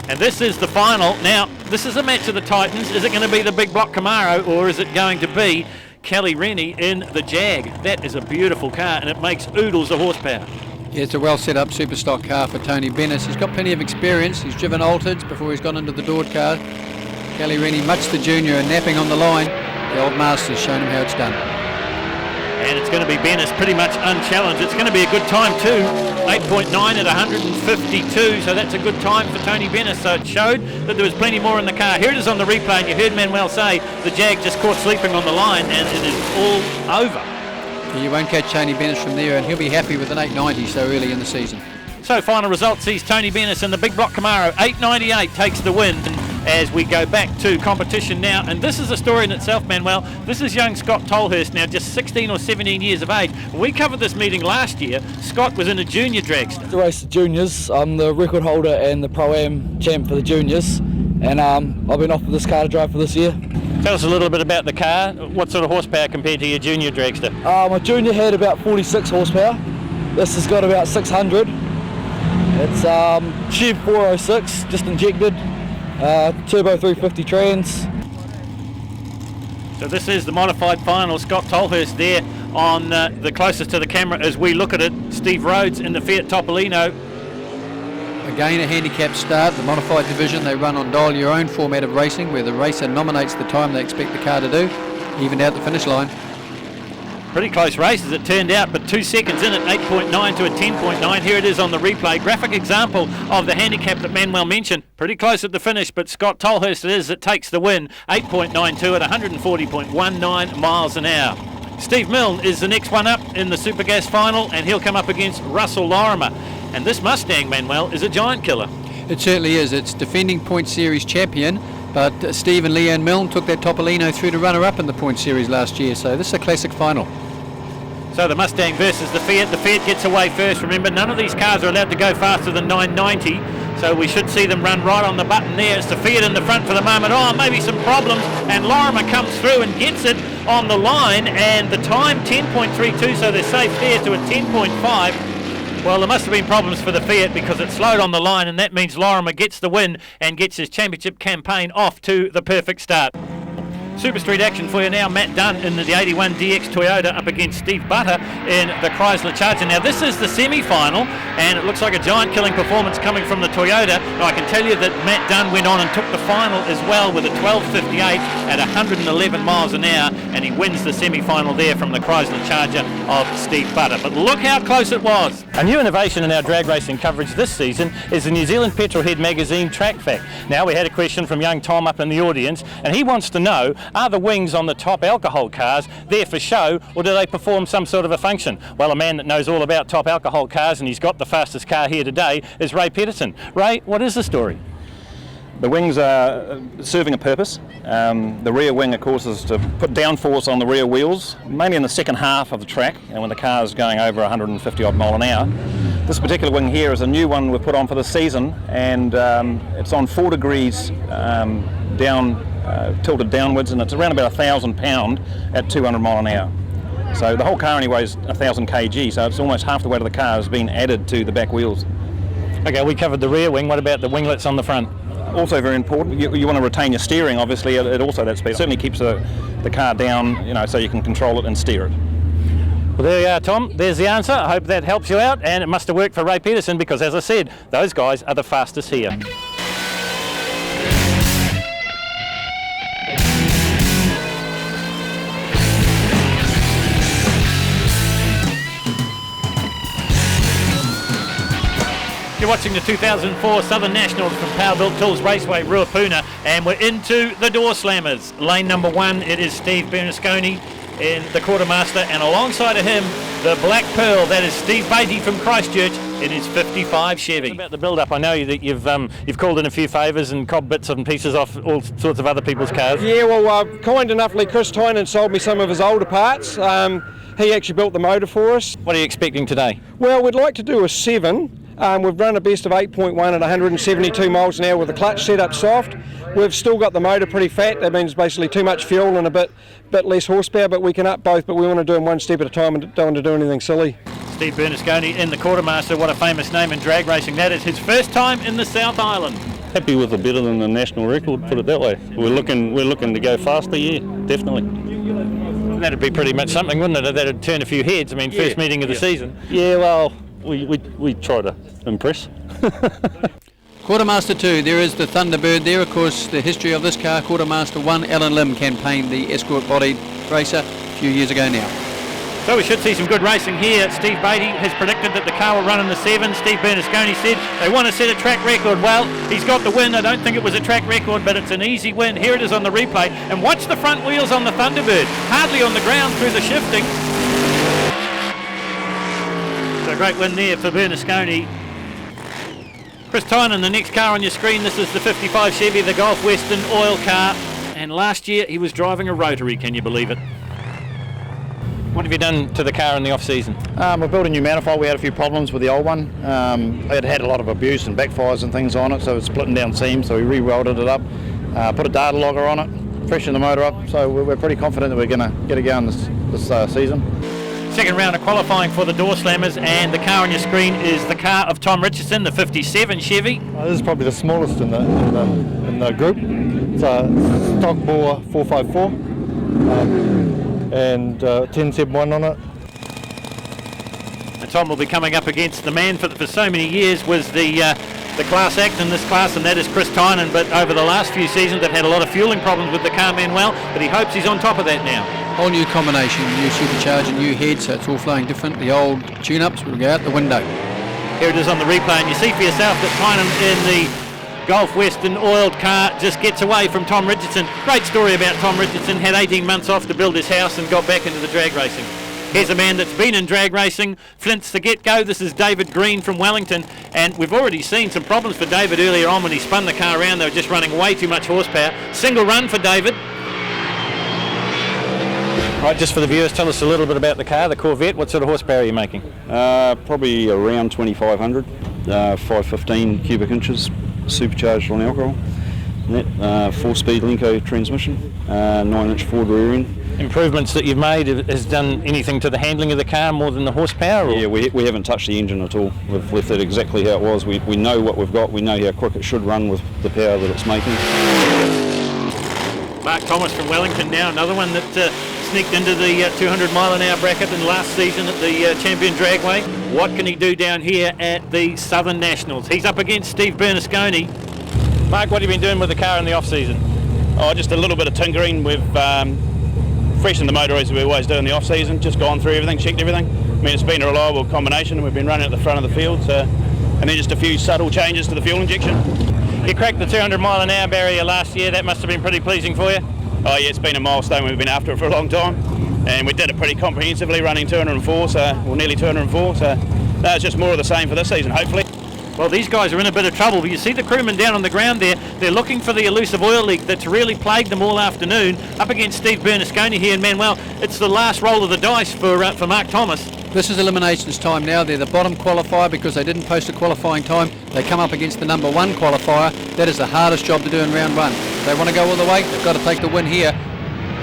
[SPEAKER 5] And this is the final. Now, this is a match of the Titans. Is it going to be the big block Camaro, or is it going to be Kelly Rennie in the Jag? That is a beautiful car, and it makes oodles of horsepower.
[SPEAKER 9] Yeah, it's a well set up super stock car for Tony Bennis. He's got plenty of experience. He's driven Altereds before he's gone into the Dord car. Kelly Rennie, much the junior and napping on the line. The old master's shown him how it's done.
[SPEAKER 5] And it's going to be Bennis pretty much unchallenged. It's going to be a good time too. 8.9 at 152, so that's a good time for Tony Bennis. So it showed that there was plenty more in the car. Here it is on the replay, and you heard Manuel say the Jag just caught sleeping on the line, and it is all over.
[SPEAKER 9] You won't catch Tony Bennis from there, and he'll be happy with an 890 so early in the season.
[SPEAKER 5] So final result sees Tony Bennis in the big block Camaro. 898 takes the win.
[SPEAKER 1] as we go back to competition now. And this is a story in itself, Manuel. This is young Scott Tolhurst, now just 16 or 17 years of age. When we covered this meeting last year, Scott was in a junior dragster.
[SPEAKER 17] The race the juniors. I'm the record holder and the Pro-Am champ for the juniors, and I've been offered this car to drive for this year.
[SPEAKER 1] Tell us a little bit about the car. What sort of horsepower compared to your junior dragster?
[SPEAKER 17] My junior had about 46 horsepower. This has got about 600. It's Chev 406, just injected, turbo 350 trans.
[SPEAKER 1] So this is the modified final. Scott Tolhurst there on the closest to the camera as we look at it. Steve Rhodes in the Fiat Topolino.
[SPEAKER 9] Again, a handicap start, the modified division. They run on dial your own format of racing where the racer nominates the time they expect the car to do, evened out the finish line.
[SPEAKER 1] Pretty close race as it turned out, but 2 seconds in at 8.9 to a 10.9. Here it is on the replay. Graphic example of the handicap that Manuel mentioned. Pretty close at the finish, but Scott Tolhurst it is that takes the win. 8.92 at 140.19 miles an hour. Steve Milne is the next one up in the Super Gas final, and he'll come up against Russell Lorimer. And this Mustang, Manuel, is a giant killer.
[SPEAKER 9] It certainly is. It's defending Point Series champion, but Steve and Leanne Milne took that Topolino through to runner-up in the Point Series last year, so this is a classic final.
[SPEAKER 1] So the Mustang versus the Fiat. The Fiat gets away first. Remember, none of these cars are allowed to go faster than 990, so we should see them run right on the button there. It's the Fiat in the front for the moment. Oh, maybe some problems, and Lorimer comes through and gets it on the line, and the time 10.32, so they're safe there to a 10.5. Well, there must have been problems for the Fiat because it slowed on the line, and that means Lorimer gets the win and gets his championship campaign off to the perfect start. Super Street action for you now. Matt Dunn in the 81 DX Toyota up against Steve Butter in the Chrysler Charger. Now this is the semi-final, and it looks like a giant killing performance coming from the Toyota. Now I can tell you that Matt Dunn went on and took the final as well with a 12.58 at 111 miles an hour, and he wins the semi-final there from the Chrysler Charger of Steve Butter. But look how close it was. A new innovation in our drag racing coverage this season is the New Zealand Petrolhead magazine Track Fact. Now we had a question from young Tom up in the audience, and he wants to know, are the wings on the top alcohol cars there for show, or do they perform some sort of a function? Well, a man that knows all about top alcohol cars, and he's got the fastest car here today, is Ray Pedersen. Ray, what is the story?
[SPEAKER 18] The wings are serving a purpose. The rear wing, of course, is to put downforce on the rear wheels, mainly in the second half of the track, and when the car is going over 150 odd mile an hour. This particular wing here is a new one we've put on for the season, and it's on 4 degrees down, tilted downwards, and it's around about 1,000 pound at 200 mile an hour. So the whole car only weighs 1,000 kg, so it's almost half the weight of the car has been added to the back wheels.
[SPEAKER 1] Okay, we covered the rear wing. What about the winglets on the front?
[SPEAKER 18] Also very important. You want to retain your steering, obviously, at also that speed. It certainly keeps the car down, you know, so you can control it and steer it.
[SPEAKER 1] Well, there you are, Tom. There's the answer. I hope that helps you out, and it must have worked for Ray Pedersen because, as I said, those guys are the fastest here. You're watching the 2004 Southern Nationals from Powerbuilt Tools Raceway, Runapuna, and we're into the door slammers. Lane number 1, it is Steve Bernasconi in the quartermaster, and alongside of him, the Black Pearl, that is Steve Beatty from Christchurch in his 55 Chevy. About the build-up, I know that you've called in a few favours and cobbed bits and pieces off all sorts of other people's cars.
[SPEAKER 19] Yeah, well, kind enoughly, Chris Tynan sold me some of his older parts. He actually built the motor for us.
[SPEAKER 1] What are you expecting today?
[SPEAKER 19] Well, we'd like to do a 7. We've run a best of 8.1 at 172 miles an hour with the clutch set up soft. We've still got the motor pretty fat. That means basically too much fuel and a bit less horsepower, but we can up both, but we want to do them one step at a time and don't want to do anything silly.
[SPEAKER 1] Steve Bernasconi in the quartermaster, what a famous name in drag racing. That is his first time in the South Island.
[SPEAKER 20] Happy with it, better than the national record, put it that way. We're looking to go faster, yeah, definitely.
[SPEAKER 1] That'd be pretty much something, wouldn't it? That'd turn a few heads. I mean, first meeting of the season.
[SPEAKER 20] Yeah, well, we try to impress.
[SPEAKER 9] Quartermaster 2, there is the Thunderbird there. Of course, the history of this car, Quartermaster 1, Alan Lim campaigned the escort-bodied racer a few years ago now.
[SPEAKER 1] So we should see some good racing here. Steve Beatty has predicted that the car will run in the 7. Steve Bernasconi said they want to set a track record. Well, he's got the win. I don't think it was a track record, but it's an easy win. Here it is on the replay. And watch the front wheels on the Thunderbird. Hardly on the ground through the shifting. So a great win there for Bernasconi. Chris Tynan, the next car on your screen. This is the 55 Chevy, the Gulf Western oil car. And last year he was driving a rotary, can you believe it? What have you done to the car in the off-season?
[SPEAKER 11] We built a new manifold. We had a few problems with the old one. It had a lot of abuse and backfires and things on it, so it's splitting down seams, so we re-welded it up, put a data logger on it, freshened the motor up, so we're pretty confident that we're going to get it going this season.
[SPEAKER 1] Second round of qualifying for the Door Slammers, and the car on your screen is the car of Tom Richardson, the 57 Chevy.
[SPEAKER 21] This is probably the smallest in the group. It's a stock bore 454 and 1071 on it.
[SPEAKER 1] And Tom will be coming up against the man for so many years was the class act in this class, and that is Chris Tynan. But over the last few seasons they've had a lot of fueling problems with the car, Manuel, but he hopes he's on top of that now.
[SPEAKER 9] Whole new combination, new supercharger, new head, so it's all flowing different. The old tune-ups will go out the window.
[SPEAKER 1] Here it is on the replay, and you see for yourself that Tynan in the Gulf Western oiled car just gets away from Tom Richardson. Great story about Tom Richardson, had 18 months off to build his house and got back into the drag racing. Here's a man that's been in drag racing since the get-go. This is David Green from Wellington, and we've already seen some problems for David earlier on when he spun the car around. They were just running way too much horsepower. Single run for David. Right, just for the viewers, tell us a little bit about the car, the Corvette. What sort of horsepower are you making?
[SPEAKER 22] Probably around 2,500, 515 cubic inches, supercharged on alcohol. That 4-speed Lenco transmission, 9-inch Ford rear end.
[SPEAKER 1] Improvements that you've made has done anything to the handling of the car more than the horsepower? Or?
[SPEAKER 22] Yeah, we haven't touched the engine at all. We've left it exactly how it was. We know what we've got. We know how quick it should run with the power that it's making.
[SPEAKER 1] Mark Thomas from Wellington now, another one that sneaked into the 200 mile an hour bracket in last season at the Champion Dragway. What can he do down here at the Southern Nationals? He's up against Steve Bernasconi. Mark, what have you been doing with the car in the off season?
[SPEAKER 11] Oh, just a little bit of tinkering. We've freshened the motor as we always do in the off season, just gone through everything, checked everything. I mean, it's been a reliable combination, and we've been running at the front of the field, so, and then just a few subtle changes to the fuel injection.
[SPEAKER 1] You cracked the 200 mile an hour barrier last year. That must have been pretty pleasing for you.
[SPEAKER 11] Oh yeah, it's been a milestone. We've been after it for a long time, and we did it pretty comprehensively, running 204, or nearly 204. So that's just more of the same for this season, hopefully.
[SPEAKER 1] Well, these guys are in a bit of trouble, but you see the crewmen down on the ground there. They're looking for the elusive oil leak that's really plagued them all afternoon. Up against Steve Bernasconi here, and Manuel, it's the last roll of the dice for Mark Thomas.
[SPEAKER 9] This is eliminations time now. They're the bottom qualifier because they didn't post a qualifying time. They come up against the number 1 qualifier. That is the hardest job to do in round 1. If they want to go all the way, they've got to take the win here.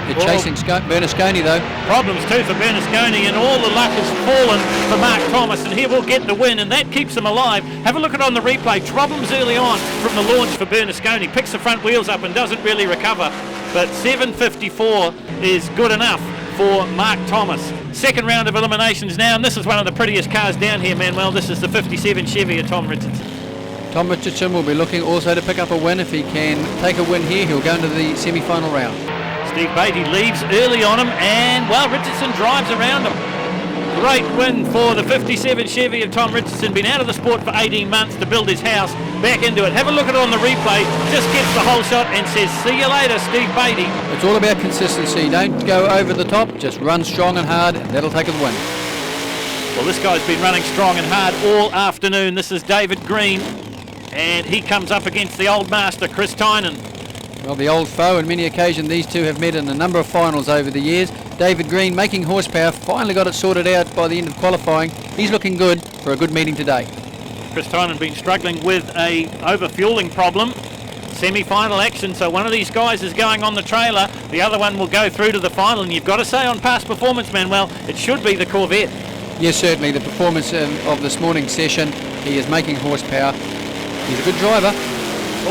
[SPEAKER 9] They're chasing Bernasconi though.
[SPEAKER 1] Problems too for Bernasconi, and all the luck has fallen for Mark Thomas, and here we'll get the win, and that keeps them alive. Have a look at it on the replay. Problems early on from the launch for Bernasconi. Picks the front wheels up and doesn't really recover, but 754 is good enough for Mark Thomas. Second round of eliminations now, and this is one of the prettiest cars down here, Manuel. This is the 57 Chevy of Tom Richardson.
[SPEAKER 9] Tom Richardson will be looking also to pick up a win. If he can take a win here, he'll go into the semi-final round.
[SPEAKER 1] Steve Beatty leaves early on him, and well, Richardson drives around him. Great win for the 57 Chevy of Tom Richardson. Been out of the sport for 18 months to build his house, back into it. Have a look at it on the replay. Just gets the whole shot and says, see you later, Steve Beatty.
[SPEAKER 9] It's all about consistency. Don't go over the top. Just run strong and hard, and that'll take the win.
[SPEAKER 1] Well, this guy's been running strong and hard all afternoon. This is David Green, and he comes up against the old master, Chris Tynan.
[SPEAKER 9] Well, the old foe, on many occasions these two have met in a number of finals over the years. David Green making horsepower, finally got it sorted out by the end of qualifying. He's looking good for a good meeting today.
[SPEAKER 1] Chris Tynan been struggling with a over-fueling problem. Semi-final action, so one of these guys is going on the trailer, the other one will go through to the final, and you've got to say on past performance, Manuel, it should be the Corvette.
[SPEAKER 9] Yes, certainly, the performance of this morning's session, he is making horsepower. He's a good driver.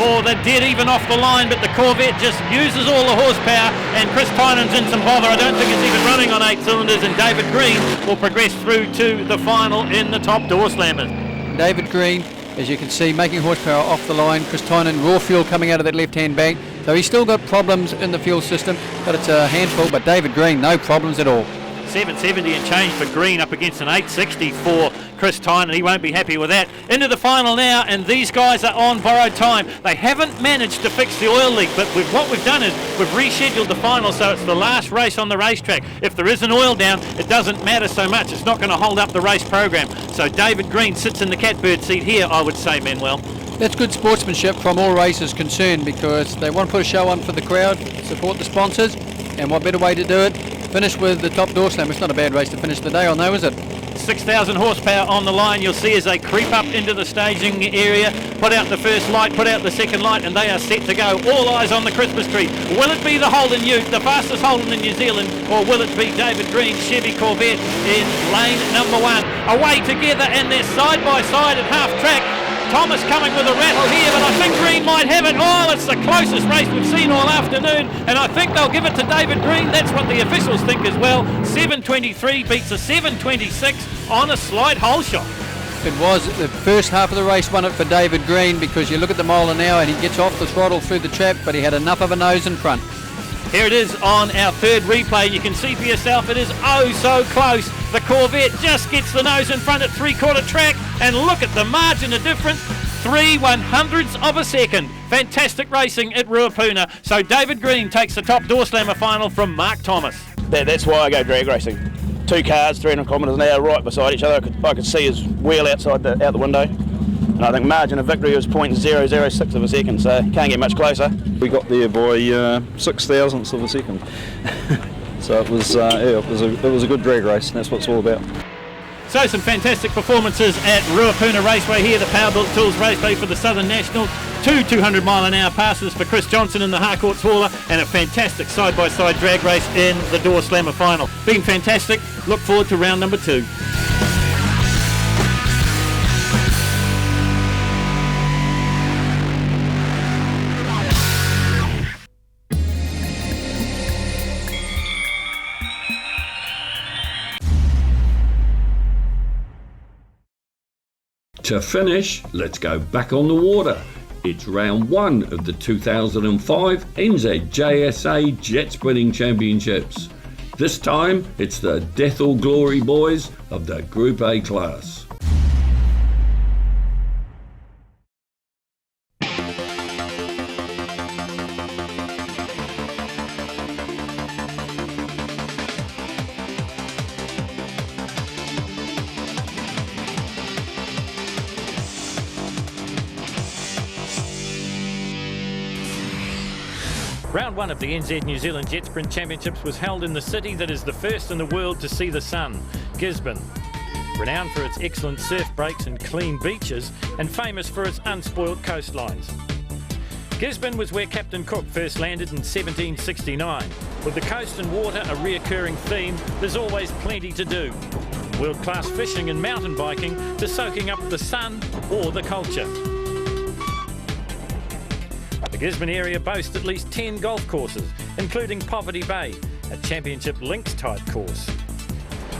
[SPEAKER 1] Oh, they're dead even off the line, but the Corvette just uses all the horsepower, and Chris Tynan's in some bother. I don't think it's even running on 8 cylinders, and David Green will progress through to the final in the top door slammers.
[SPEAKER 9] David Green, as you can see, making horsepower off the line. Chris Tynan, raw fuel coming out of that left-hand bank, so he's still got problems in the fuel system, but it's a handful. But David Green, no problems at all.
[SPEAKER 1] 770 and change for Green up against an 860 for Chris Tynan. He won't be happy with that. Into the final now, and these guys are on borrowed time. They haven't managed to fix the oil leak, but what we've done is we've rescheduled the final, so it's the last race on the racetrack. If there is an oil down, it doesn't matter so much. It's not going to hold up the race program. So David Green sits in the catbird seat here, I would say, Manuel.
[SPEAKER 6] That's good sportsmanship from all races concerned, because they want to put a show on for the crowd, support the sponsors, and what better way to do it? Finish with the top door slam. It's not a bad race to finish the day on, though, is it?
[SPEAKER 1] 6,000 horsepower on the line. You'll see as they creep up into the staging area, put out the first light, put out the second light, and they are set to go. All eyes on the Christmas tree. Will it be the Holden Ute, the fastest Holden in New Zealand, or will it be David Green's Chevy Corvette in lane number 1? Away together, and they're side by side at half track. Thomas coming with a rattle here, but I think Green might have it. Oh, it's the closest race we've seen all afternoon, and I think they'll give it to David Green. That's what the officials think as well. 7:23 beats a 7:26 on a slight hole shot.
[SPEAKER 6] It was the first half of the race won it for David Green, because you look at the mile an hour and he gets off the throttle through the trap, but he had enough of a nose in front.
[SPEAKER 1] Here it is on our third replay. You can see for yourself it is oh so close. The Corvette just gets the nose in front at 3/4 track, and look at the margin of difference, 3/100ths of a second. Fantastic racing at Runapuna. So David Green takes the top door slammer final from Mark Thomas.
[SPEAKER 18] That's why I go drag racing. 2 cars, 300 kilometres an hour, right beside each other. I could see his wheel out the window. And I think margin of victory was 0.006 of a second, so can't get much closer.
[SPEAKER 22] We got there by 6,000ths of a second. So it was a good drag race, and that's what it's all about.
[SPEAKER 1] So some fantastic performances at Runapuna Raceway here, the Powerbuilt Tools Raceway for the Southern National. 2 200-mile-an-hour passes for Chris Johnson in the Harcourt's Hauler, and a fantastic side-by-side drag race in the Door Slammer final. Been fantastic. Look forward to round number 2.
[SPEAKER 4] To finish, let's go back on the water. It's round 1 of the 2005 NZJSA Jet Sprinting Championships. This time, it's the Death or Glory boys of the Group A class.
[SPEAKER 1] Round 1 of the NZ New Zealand Jet Sprint Championships was held in the city that is the first in the world to see the sun, Gisborne. Renowned for its excellent surf breaks and clean beaches, and famous for its unspoilt coastlines. Gisborne was where Captain Cook first landed in 1769. With the coast and water a reoccurring theme, there's always plenty to do. World-class fishing and mountain biking to soaking up the sun or the culture. The Gisborne area boasts at least 10 golf courses, including Poverty Bay, a championship links-type course.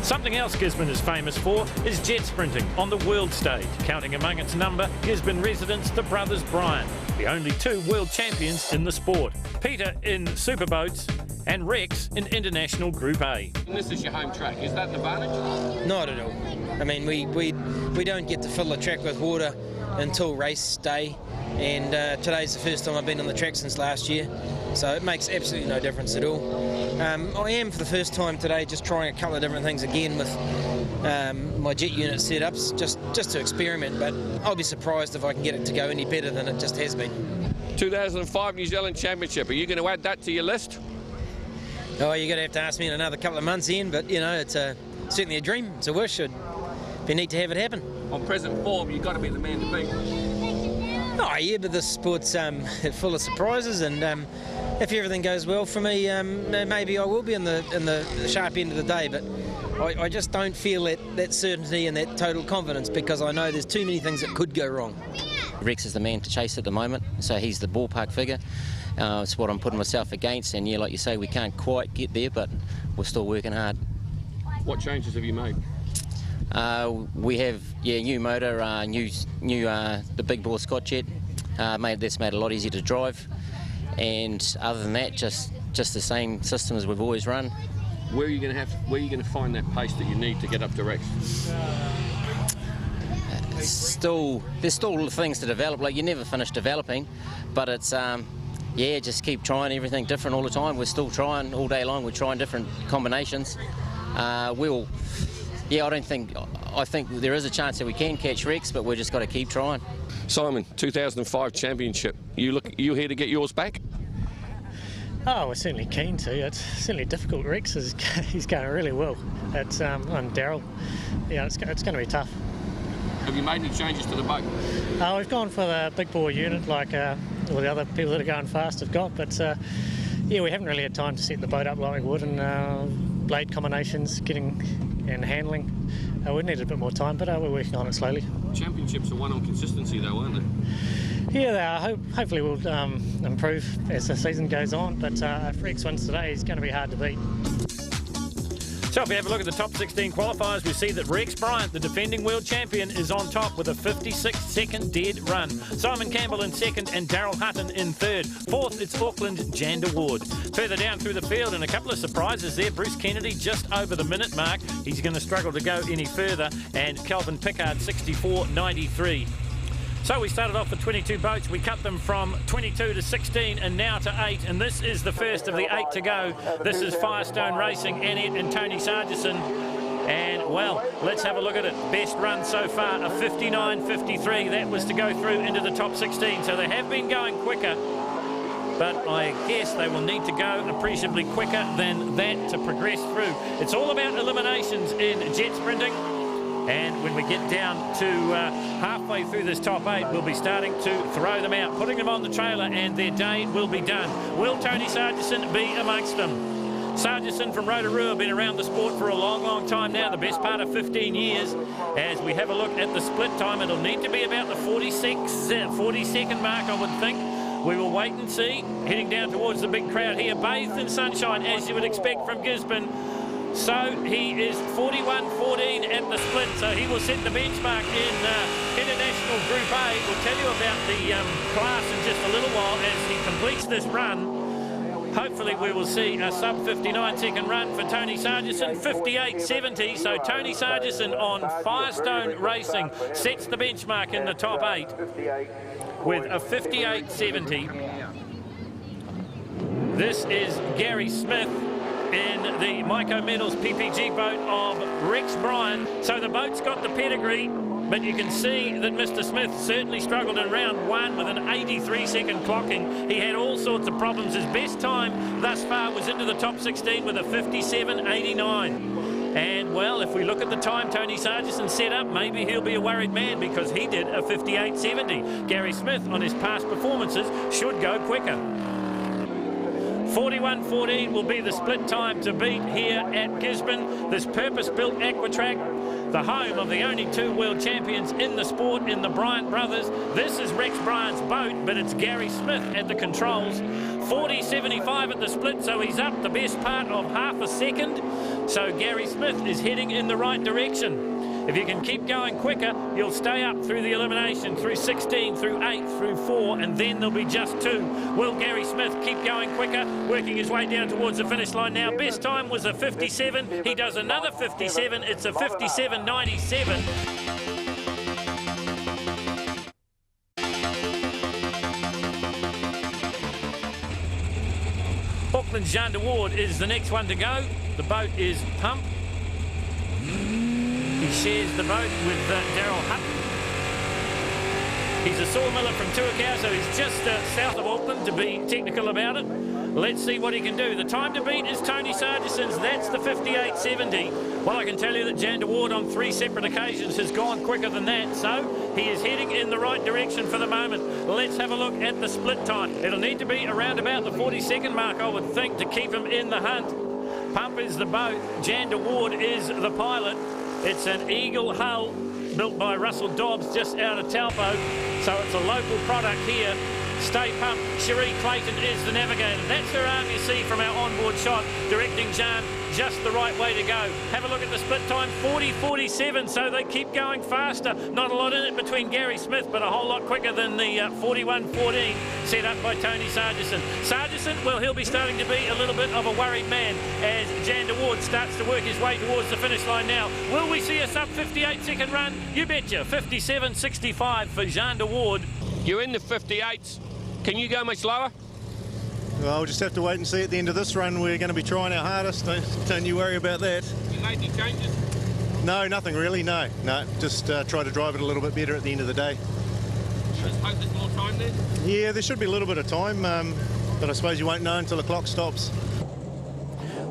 [SPEAKER 1] Something else Gisborne is famous for is jet sprinting on the world stage, counting among its number Gisborne residents the brothers Bryan, the only 2 world champions in the sport. Peter in superboats and Rex in International Group A.
[SPEAKER 3] And this is your home track. Is that an advantage?
[SPEAKER 7] Not at all. I mean, we don't get to fill the track with water until race day, and today's the first time I've been on the track since last year, so it makes absolutely no difference at all. I am for the first time today just trying a couple of different things again with my jet unit setups, just to experiment, but I'll be surprised if I can get it to go any better than it just has been.
[SPEAKER 3] 2005 New Zealand Championship, are you going to add that to your list?
[SPEAKER 7] Oh, you're going to have to ask me in another couple of months, Ian, but you know, it's certainly a dream. It's a wish. It'd be neat to have it happen.
[SPEAKER 3] On present form, you've got to be the man to beat.
[SPEAKER 7] Oh yeah, but this sport's full of surprises, and if everything goes well for me, maybe I will be in the sharp end of the day. But I just don't feel that certainty and that total confidence, because I know there's too many things that could go wrong.
[SPEAKER 23] Rex is the man to chase at the moment, so he's the ballpark figure. It's what I'm putting myself against, and yeah, like you say, we can't quite get there, but we're still working hard.
[SPEAKER 3] What changes have you made?
[SPEAKER 23] We have new motor, the big bore Scott jet. That's made it a lot easier to drive, and other than that, just the same system as we've always run.
[SPEAKER 3] Where are you going to find that pace that you need to get up to Rex?
[SPEAKER 23] There's still things to develop. Like, you never finish developing, but it's just keep trying everything different all the time. We're still trying all day long. We're trying different combinations. I think there is a chance that we can catch Rex, but we've just got to keep trying.
[SPEAKER 2] Simon, 2005 championship. You here to get yours back?
[SPEAKER 8] Oh, we're certainly keen to. It's certainly difficult. Rex he's going really well. It's and Daryl, yeah, it's going to be tough.
[SPEAKER 2] Have you made any changes to the boat?
[SPEAKER 8] We've gone for the big bore unit, like all the other people that are going fast have got. But yeah, we haven't really had time to set the boat up like we would, and blade combinations, and handling. We needed a bit more time, but we're working on it slowly.
[SPEAKER 2] Championships are won on consistency, though, aren't they?
[SPEAKER 8] Yeah, they are. Hopefully we'll improve as the season goes on, but if Rex wins today, he's going to be hard to beat.
[SPEAKER 1] So if we have a look at the top 16 qualifiers, we see that Rex Bryant, the defending world champion, is on top with a 56-second dead run. Simon Campbell in second and Daryl Hutton in third. Fourth, it's Auckland Jander Ward. Further down through the field, and a couple of surprises there. Bruce Kennedy just over the minute mark. He's going to struggle to go any further. And Calvin Pickard, 64.93. So we started off with 22 boats. We cut them from 22 to 16 and now to 8. And this is the first of the 8 to go. This is Firestone Racing, Annette and Tony Sargison. And, well, let's have a look at it. Best run so far, a 59.53. That was to go through into the top 16. So they have been going quicker. But I guess they will need to go appreciably quicker than that to progress through. It's all about eliminations in jet sprinting. And when we get down to halfway through this top 8, we'll be starting to throw them out, putting them on the trailer, and their day will be done. Will Tony Sargison be amongst them? Sargison from Rotorua, been around the sport for a long, long time now, the best part of 15 years. As we have a look at the split time, it'll need to be about the 40-second mark, I would think. We will wait and see. Heading down towards the big crowd here, bathed in sunshine, as you would expect from Gisborne. So he is 41.14 at the split, so he will set the benchmark in International Group A. We'll tell you about the class in just a little while as he completes this run. Hopefully we will see a sub-59-second run for Tony Sargison, 58.70. So Tony Sargison on Firestone Racing sets the benchmark in the top 8 with a 58.70. This is Gary Smith in the Myco Metals PPG boat of Rex Bryant. So the boat's got the pedigree, but you can see that Mr. Smith certainly struggled in round 1 with an 83-second clocking. He had all sorts of problems. His best time thus far was into the top 16 with a 57.89. And, well, if we look at the time Tony Sargison set up, maybe he'll be a worried man because he did a 58.70. Gary Smith, on his past performances, should go quicker. 41.14 will be the split time to beat here at Gisborne, this purpose-built aquatrack, the home of the only 2 world champions in the sport in the Bryant brothers. This is Rex Bryant's boat, but it's Gary Smith at the controls. 40.75 at the split, so he's up the best part of half a second. So Gary Smith is heading in the right direction. If you can keep going quicker, you'll stay up through the elimination, through 16, through 8, through 4, and then there'll be just 2. Will Gary Smith keep going quicker, working his way down towards the finish line now? Best time was a 57. He does another 57. It's a 57.97. Auckland Jander Ward is the next one to go. The boat is Pump. He shares the boat with Daryl Hutton. He's a sawmiller from Tuakau, so he's just south of Auckland, to be technical about it. Let's see what he can do. The time to beat is Tony Sargison's. That's the 58.70. Well, I can tell you that Jander Ward on 3 separate occasions has gone quicker than that, so he is heading in the right direction for the moment. Let's have a look at the split time. It'll need to be around about the 40-second mark, I would think, to keep him in the hunt. Pump is the boat. Jander Ward is the pilot. It's an Eagle hull built by Russell Dobbs just out of Taupo, so it's a local product here. Stay Pump. Cherie Clayton is the navigator. That's her arm you see from our onboard shot, directing Jan just the right way to go. Have a look at the split time, 40.47, so they keep going faster. Not a lot in it between Gary Smith, but a whole lot quicker than the 41.14 set up by Tony Sargison. Sargison, well, he'll be starting to be a little bit of a worried man as Jander Ward starts to work his way towards the finish line now. Will we see a sub-58-second run? You betcha. 57.65 for Jander Ward.
[SPEAKER 2] You're in the 58s. Can you go much lower?
[SPEAKER 10] Well, we'll just have to wait and see at the end of this run. We're going to be trying our hardest. Don't you worry about that.
[SPEAKER 2] You made any changes?
[SPEAKER 10] No, nothing really, no. Just try to drive it a little bit better at the end of the day.
[SPEAKER 3] I suppose there's more time there?
[SPEAKER 10] Yeah, there should be a little bit of time, but I suppose you won't know until the clock stops.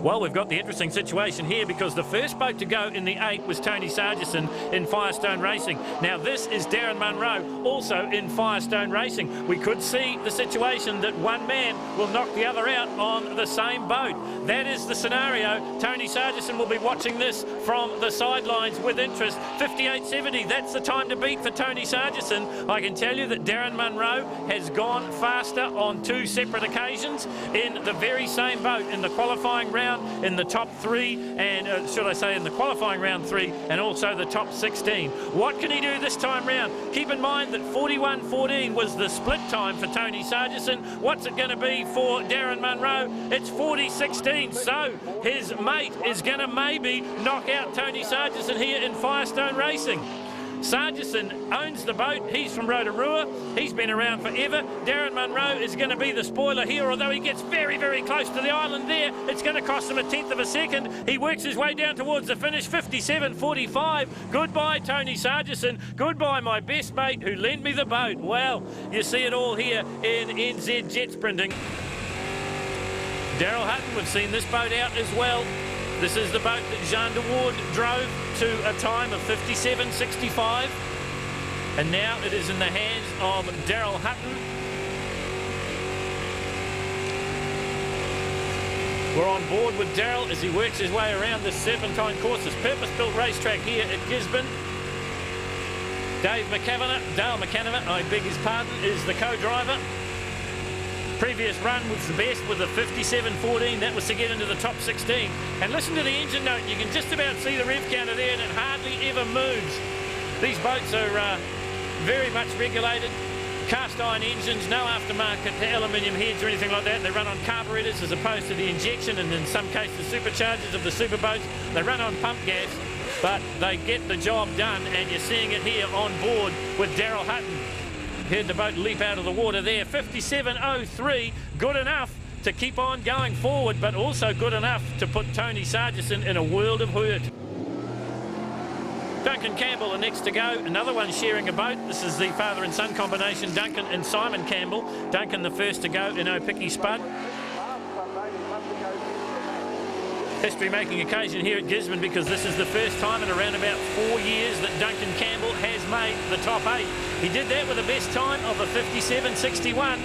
[SPEAKER 1] Well, we've got the interesting situation here because the first boat to go in the 8 was Tony Sargison in Firestone Racing. Now this is Darren Munro, also in Firestone Racing. We could see the situation that one man will knock the other out on the same boat. That is the scenario. Tony Sargison will be watching this from the sidelines with interest. 58.70, that's the time to beat for Tony Sargison. I can tell you that Darren Munro has gone faster on 2 separate occasions in the very same boat in the qualifying round, in the top 3, and should I say in the qualifying round 3, and also the top 16. What can he do this time round? Keep in mind that 41.14 was the split time for Tony Sargison. What's it going to be for Darren Munro? It's 40.16, so his mate is going to maybe knock out Tony Sargison here in Firestone Racing. Sargison owns the boat. He's from Rotorua. He's been around forever. Darren Munro is going to be the spoiler here, although he gets very, very close to the island there. It's going to cost him a tenth of a second. He works his way down towards the finish, 57.45. Goodbye, Tony Sargison. Goodbye, my best mate who lent me the boat. Well, you see it all here in NZ Jet Sprinting. Daryl Hutton, we've seen this boat out as well. This is the boat that Jean de Ward drove to a time of 57.65. And now it is in the hands of Daryl Hutton. We're on board with Daryl as he works his way around this serpentine course, this purpose-built racetrack here at Gisborne. Dale McCanova, I beg his pardon, is the co-driver. Previous run was the best with a 57.14. That was to get into the top 16. And listen to the engine note. You can just about see the rev counter there, and it hardly ever moves. These boats are very much regulated. Cast iron engines, no aftermarket aluminium heads or anything like that. They run on carburetors as opposed to the injection and in some cases superchargers of the superboats. They run on pump gas, but they get the job done, and you're seeing it here on board with Daryl Hutton. Heard the boat leap out of the water there. 57.03, good enough to keep on going forward, but also good enough to put Tony Sargison in a world of hurt. Duncan Campbell are next to go. Another one sharing a boat. This is the father and son combination, Duncan and Simon Campbell. Duncan the first to go in Opiki Spud. History-making occasion here at Gisborne because this is the first time in around about 4 years that Duncan Campbell has made the top 8. He did that with a best time of a 57.61.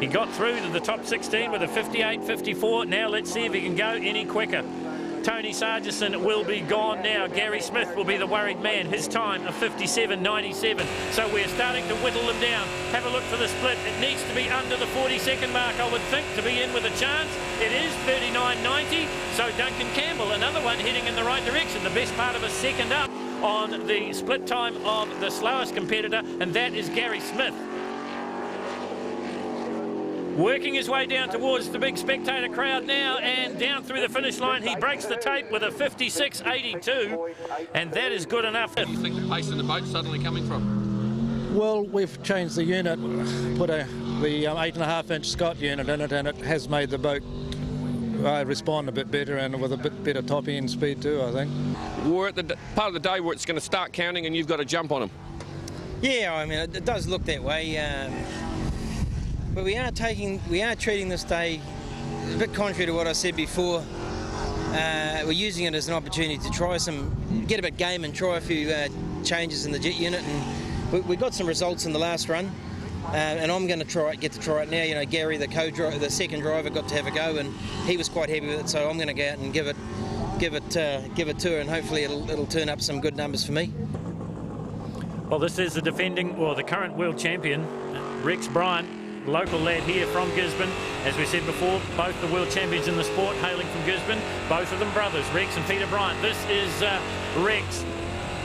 [SPEAKER 1] He got through to the top 16 with a 58.54. Now let's see if he can go any quicker. Tony Sargison will be gone now. Gary Smith will be the worried man. His time of 57.97. So we're starting to whittle them down. Have a look for the split. It needs to be under the 40-second mark, I would think, to be in with a chance. It is 39.90. So Duncan Campbell, another one heading in the right direction. The best part of a second up on the split time of the slowest competitor, and that is Gary Smith. Working his way down towards the big spectator crowd now, and down through the finish line he breaks the tape with a 56.82, and that is good enough.
[SPEAKER 3] Where do you think the pace in the boat's suddenly coming from?
[SPEAKER 12] Well, we've changed the unit, put the 8.5-inch Scott unit in it, and it has made the boat respond a bit better and with a bit better top end speed too, I think.
[SPEAKER 3] We're at the part of the day where it's going to start counting and you've got to jump on them.
[SPEAKER 7] Yeah, I mean, it does look that way. But we are treating this day a bit contrary to what I said before. We're using it as an opportunity to get a bit game and try a few changes in the jet unit, and we got some results in the last run. And I'm going to get to try it now. You know, Gary, the second driver, got to have a go, and he was quite happy with it. So I'm going to go out and give it to her, and hopefully it'll turn up some good numbers for me.
[SPEAKER 1] Well, this is the current world champion, Rex Bryant. Local lad here from Gisborne. As we said before, both the world champions in the sport hailing from Gisborne. Both of them brothers, Rex and Peter Bryant. This is Rex.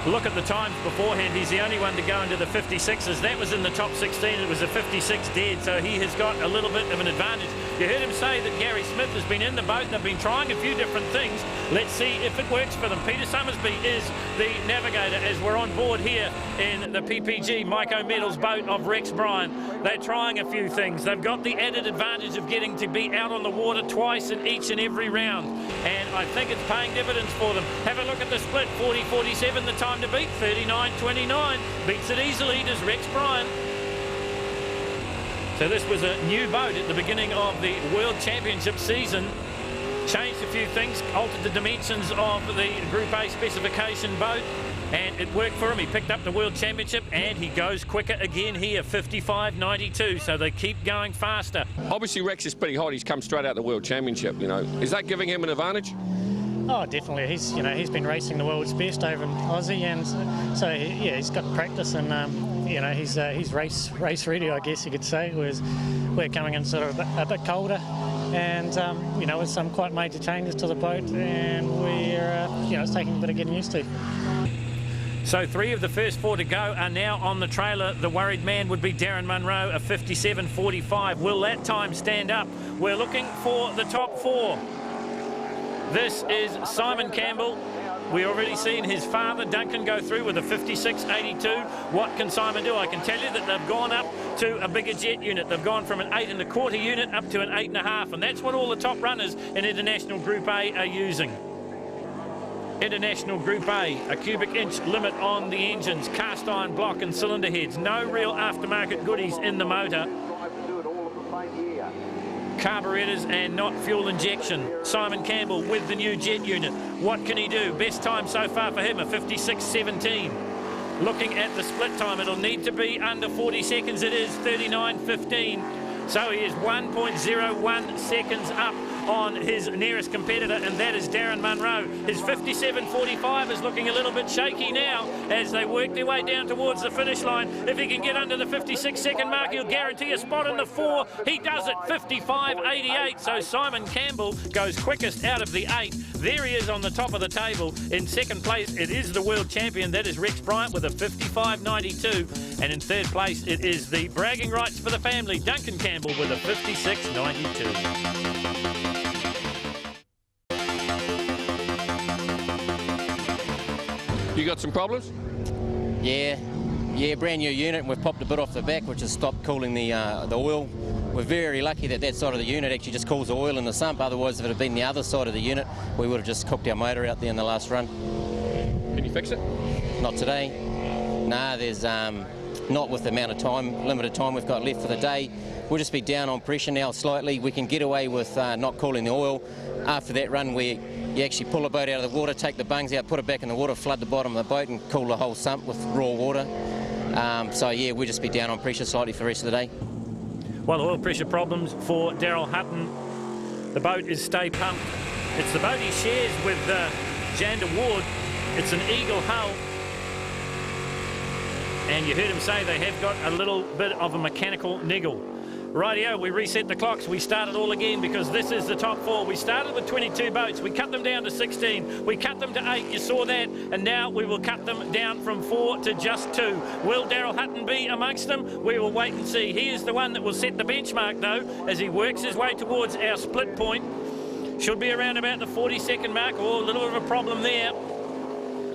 [SPEAKER 1] Look at the times beforehand. He's the only one to go into the 56s. That was in the top 16. It was a 56 dead, so he has got a little bit of an advantage. You heard him say that Gary Smith has been in the boat and they've been trying a few different things. Let's see if it works for them. Peter Summersby is the navigator as we're on board here in the PPG Mike O'Meadle's boat of Rex Bryant. They're trying a few things. They've got the added advantage of getting to be out on the water twice in each and every round, and I think it's paying dividends for them. Have a look at the split. 40.47 the time time to beat, 39.29. Beats it easily, does Rex Bryant. So this was a new boat at the beginning of the World Championship season. Changed a few things, altered the dimensions of the Group A specification boat, and it worked for him. He picked up the World Championship, and he goes quicker again here, 55.92, so they keep going faster.
[SPEAKER 2] Obviously Rex is pretty hot. He's come straight out the World Championship, you know. Is that giving him an advantage?
[SPEAKER 8] Oh, definitely. He's been racing the world's best over in Aussie, and so he's got practice, and he's race ready, I guess you could say. Whereas we're coming in sort of a bit colder, and with some quite major changes to the boat, and we're it's taking a bit of getting used to.
[SPEAKER 1] So 3 of the first 4 to go are now on the trailer. The worried man would be Darren Munro, a 57.45. Will that time stand up? We're looking for the top 4. This is Simon Campbell. We already seen his father, Duncan, go through with a 56.82. What can Simon do? I can tell you that they've gone up to a bigger jet unit. They've gone from an 8 1/4 unit up to an 8 1/2, and that's what all the top runners in International Group A are using. International Group A, a cubic inch limit on the engines, cast iron block and cylinder heads. No real aftermarket goodies in the motor. Carburetors and not fuel injection. Simon Campbell with the new jet unit. What can he do? Best time so far for him, a 56.17. Looking at the split time, it'll need to be under 40 seconds. It is 39.15. So he is 1.01 seconds up on his nearest competitor, and that is Darren Munro. His 57.45 is looking a little bit shaky now as they work their way down towards the finish line. If he can get under the 56-second mark, he'll guarantee a spot in the 4. He does it, 55.88. So Simon Campbell goes quickest out of the 8. There he is on the top of the table. In second place, it is the world champion. That is Rex Bryant with a 55.92. And in third place, it is the bragging rights for the family, Duncan Campbell, with a 56.92.
[SPEAKER 2] You got some problems?
[SPEAKER 23] Yeah, brand new unit, and we've popped a bit off the back, which has stopped cooling the oil. We're very lucky that side of the unit actually just cools the oil in the sump. Otherwise, if it had been the other side of the unit, we would have just cooked our motor out there in the last run.
[SPEAKER 2] Can you fix it?
[SPEAKER 23] Not today. Nah, there's not with the amount of time, limited time we've got left for the day. We'll just be down on pressure now slightly. We can get away with not cooling the oil. After that run, you actually pull the boat out of the water, take the bungs out, put it back in the water, flood the bottom of the boat and cool the whole sump with raw water. We'll just be down on pressure slightly for the rest of the day.
[SPEAKER 1] Well, oil pressure problems for Daryl Hutton. The boat is stay pumped. It's the boat he shares with Jander Ward. It's an Eagle hull. And you heard him say they have got a little bit of a mechanical niggle. Rightio, we reset the clocks. We start it all again because this is the top 4. We started with 22 boats. We cut them down to 16. We cut them to 8. You saw that. And now we will cut them down from 4 to just 2. Will Daryl Hutton be amongst them? We will wait and see. He is the one that will set the benchmark, though, as he works his way towards our split point. Should be around about the 40-second mark. Oh, a little bit of a problem there.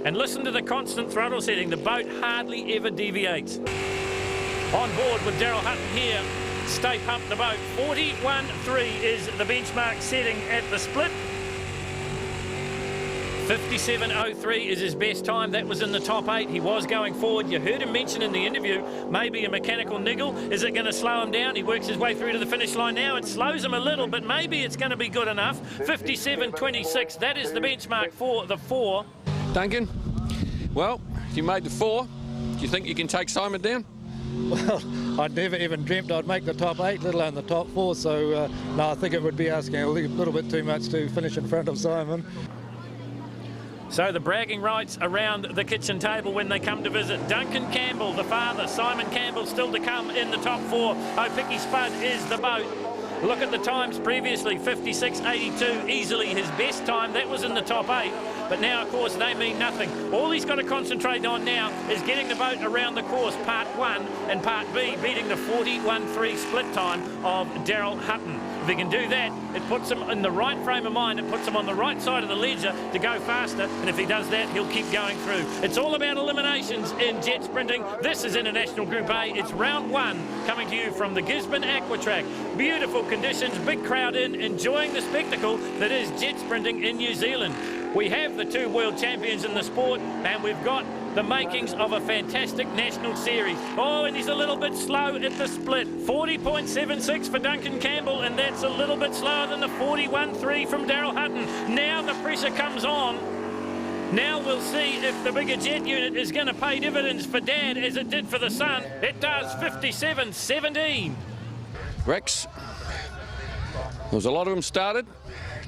[SPEAKER 1] And listen to the constant throttle setting. The boat hardly ever deviates. On board with Daryl Hutton here. Stay pumped the boat. 41.3 is the benchmark setting at the split. 57.03 is his best time. That was in the top 8. He was going forward. You heard him mention in the interview maybe a mechanical niggle. Is it going to slow him down? He works his way through to the finish line now. It slows him a little, but maybe it's going to be good enough. 57.26. That is the benchmark for the 4.
[SPEAKER 2] Duncan, well, you made the 4. Do you think you can take Simon down?
[SPEAKER 12] Well, I'd never even dreamt I'd make the top 8, let alone the top 4, so no, I think it would be asking a little bit too much to finish in front of Simon.
[SPEAKER 1] So the bragging rights around the kitchen table when they come to visit. Duncan Campbell, the father, Simon Campbell still to come in the top 4. O'Picky Spud is the boat. Look at the times previously, 56.82, easily his best time. That was in the top 8. But now, of course, they mean nothing. All he's got to concentrate on now is getting the boat around the course, part 1, and part B, beating the 41.3 split time of Daryl Hutton. If he can do that, it puts him in the right frame of mind. It puts him on the right side of the ledger to go faster. And if he does that, he'll keep going through. It's all about eliminations in jet sprinting. This is International Group A. It's round 1 coming to you from the Gisborne Aqua Track. Beautiful conditions, big crowd in, enjoying the spectacle that is jet sprinting in New Zealand. We have the 2 world champions in the sport, and we've got the makings of a fantastic national series. Oh, and he's a little bit slow at the split. 40.76 for Duncan Campbell, and that's a little bit slower than the 41.3 from Daryl Hutton. Now the pressure comes on. Now we'll see if the bigger jet unit is going to pay dividends for Dad as it did for the son. It does. 57.17.
[SPEAKER 2] Rex, there was a lot of them started,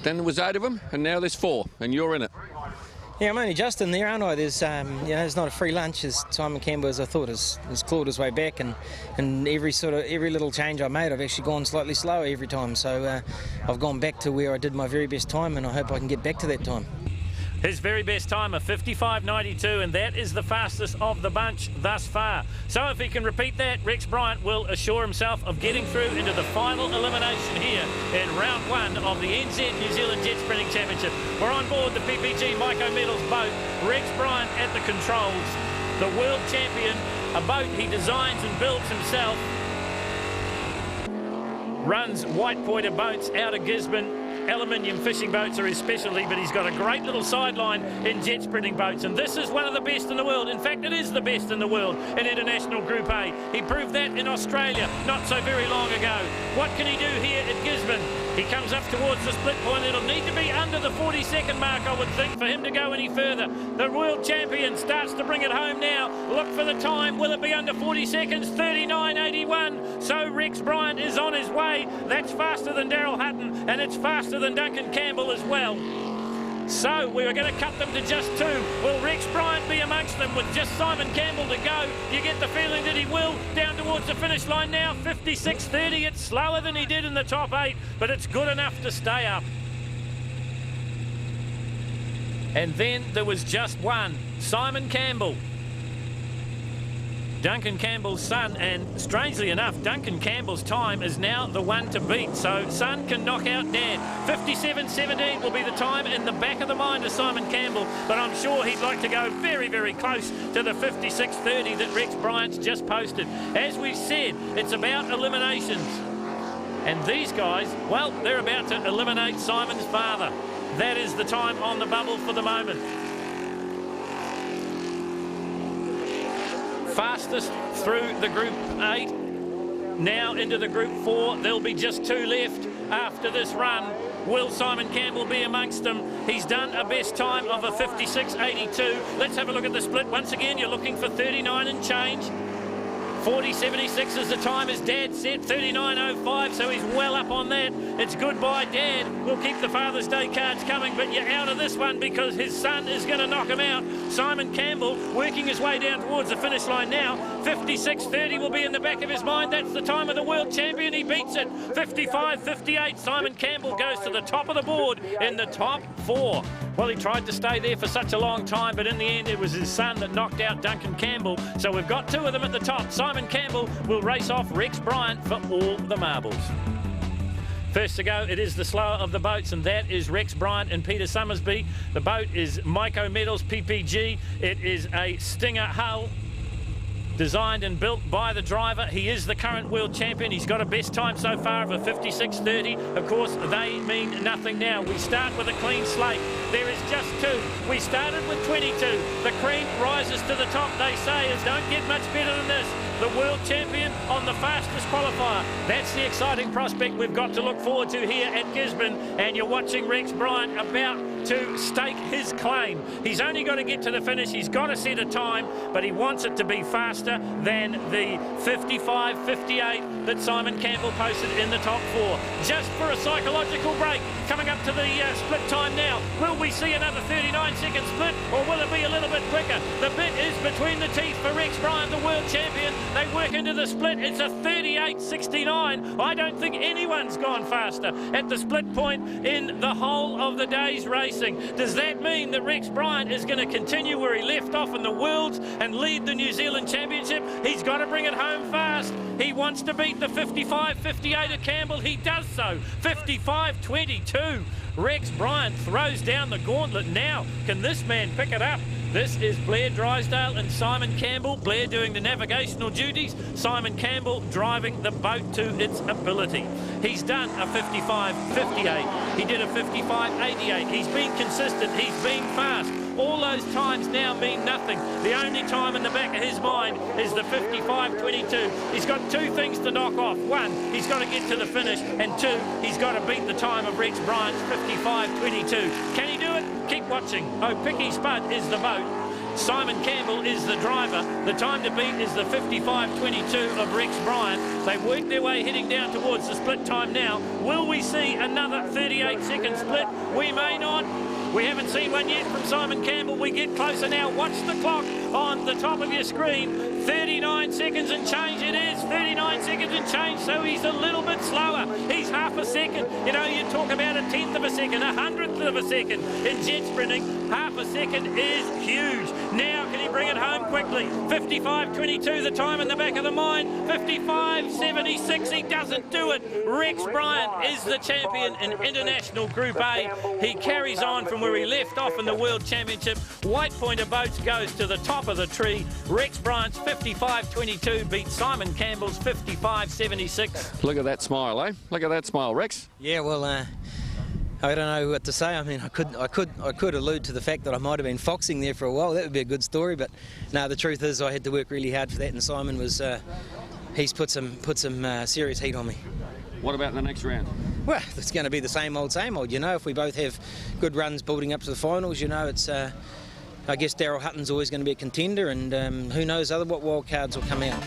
[SPEAKER 2] then there was 8 of them, and now there's 4, and you're in it.
[SPEAKER 7] Yeah, I'm only just in there, aren't I? There's, it's not a free lunch, as Simon Campbell, as I thought, has clawed his way back, and every little change I made, I've actually gone slightly slower every time. So I've gone back to where I did my very best time, and I hope I can get back to that time.
[SPEAKER 1] His very best time of 55.92, and that is the fastest of the bunch thus far. So if he can repeat that, Rex Bryant will assure himself of getting through into the final elimination here in round 1 of the NZ New Zealand Jet Sprinting Championship. We're on board the PPG Mike O'Meadle's boat. Rex Bryant at the controls. The world champion, a boat he designs and builds himself. Runs white pointer boats out of Gisborne. Aluminium fishing boats are his specialty, but he's got a great little sideline in jet sprinting boats, and this is one of the best in the world. In fact, it is the best in the world in International Group A. He proved that in Australia not so very long ago. What can he do here at Gisborne? He comes up towards the split point. It'll need to be under the 40-second mark, I would think, for him to go any further. The world champion starts to bring it home now. Look for the time. Will it be under 40 seconds? 39.81. So Rex Bryant is on his way. That's faster than Daryl Hutton, and it's faster than Duncan Campbell as well. So we are going to cut them to just 2. Will Rex Bryant be amongst them with just Simon Campbell to go? You get the feeling that he will. Down towards the finish line now, 56.30. It's slower than he did in the top 8, but it's good enough to stay up. And then there was just one, Simon Campbell. Duncan Campbell's son, and strangely enough, Duncan Campbell's time is now the one to beat, so son can knock out Dad. 57.17 will be the time in the back of the mind of Simon Campbell, but I'm sure he'd like to go very, very close to the 56.30 that Rex Bryant's just posted. As we've said, it's about eliminations, and these guys, well, they're about to eliminate Simon's father. That is the time on the bubble for the moment. Fastest through the Group 8, now into the Group 4. There'll be just 2 left after this run. Will Simon Campbell be amongst them? He's done a best time of a 56.82. Let's have a look at the split. Once again, you're looking for 39 and change. 40.76 is the time as Dad set, 39.05, so he's well up on that. It's goodbye, Dad. We'll keep the Father's Day cards coming, but you're out of this one because his son is going to knock him out. Simon Campbell working his way down towards the finish line now. 56.30 will be in the back of his mind. That's the time of the world champion. He beats it. 55.58. Simon Campbell goes to the top of the board in the top 4. Well, he tried to stay there for such a long time, but in the end, it was his son that knocked out Duncan Campbell. So we've got 2 of them at the top. Simon Campbell will race off Rex Bryant for all the marbles. First to go, it is the slower of the boats, and that is Rex Bryant and Peter Summersby. The boat is Mike O'Meadle's PPG. It is a Stinger hull, designed and built by the driver. He is the current world champion. He's got a best time so far of a 56.30. Of course, they mean nothing now. We start with a clean slate. There is just 2. We started with 22. The cream rises to the top, they say, as don't get much better than this. The world champion on the fastest qualifier. That's the exciting prospect we've got to look forward to here at Gisborne. And you're watching Rex Bryant about to stake his claim. He's only got to get to the finish. He's got to set a time, but he wants it to be faster than the 55.58 that Simon Campbell posted in the top 4. Just for a psychological break, coming up to the split time now. Will we see another 39-second split, or will it be a little bit quicker? The bit is between the teeth for Rex Bryant, the world champion. They work into the split. It's a 38.69. I don't think anyone's gone faster at the split point in the whole of the day's racing. Does that mean that Rex Bryant is going to continue where he left off in the Worlds and lead the New Zealand Championship? He's got to bring it home fast. He wants to beat the 55.58 of Campbell. He does so. 55.22. Rex Bryant throws down the gauntlet now. Can this man pick it up? This is Blair Drysdale and Simon Campbell. Blair doing the navigational duties. Simon Campbell driving the boat to its ability. He's done a 55.58. He did a 55.88. He's been consistent. He's been fast. All those times now mean nothing. The only time in the back of his mind is the 55.22. He's got two things to knock off. One, he's got to get to the finish, and two, he's got to beat the time of Rex Bryant's 55.22. Can he do it? Keep watching. Oh, Picky Spud is the boat. Simon Campbell is the driver. The time to beat is the 55.22 of Rex Bryant. They've worked their way heading down towards the split time now. Will we see another 38-second split? We may not. We haven't seen one yet from Simon Campbell. We get closer now. Watch the clock on the top of your screen. 39 seconds and change it is. 39 seconds and change, so he's a little bit slower. He's half a second. You know, you talk about a tenth of a second, a hundredth of a second in jet sprinting. Half a second is huge. Now, can he bring it home quickly? 55.22, the time in the back of the mind. 55.76, he doesn't do it. Rex Bryant is the champion in International Group A. He carries on from where he left off in the World Championship. White Pointer Boats goes to the top of the tree. Rex Bryant's 55.22 beats Simon Campbell's 55.76.
[SPEAKER 2] Look at that smile, eh? Look at that smile, Rex.
[SPEAKER 7] Yeah, well, I don't know what to say. I mean, I could allude to the fact that I might have been foxing there for a while. That would be a good story. But no, the truth is I had to work really hard for that, and Simon was he's put some serious heat on me.
[SPEAKER 2] What about the next round?
[SPEAKER 7] Well, it's going to be the same old, you know. If we both have good runs building up to the finals, you know, it's I guess Daryl Hutton's always going to be a contender, and who knows what wild cards will come out.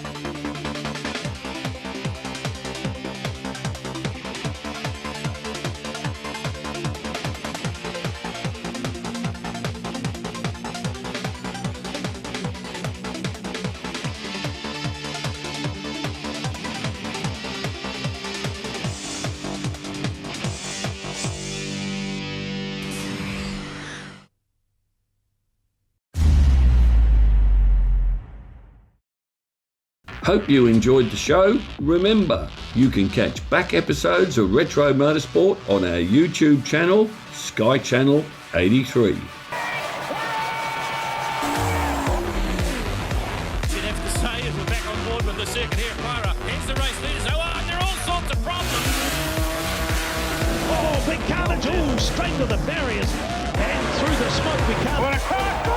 [SPEAKER 4] Hope you enjoyed the show. Remember, you can catch back episodes of Retro Motorsport on our YouTube channel, Sky Channel 83.
[SPEAKER 1] You'd have to say as we're back on board with the circuit here at Myra. Here's the race leaders. Oh, there are all sorts of problems.
[SPEAKER 5] Oh, big carnage. Oh, straight to the barriers and through the smoke we come.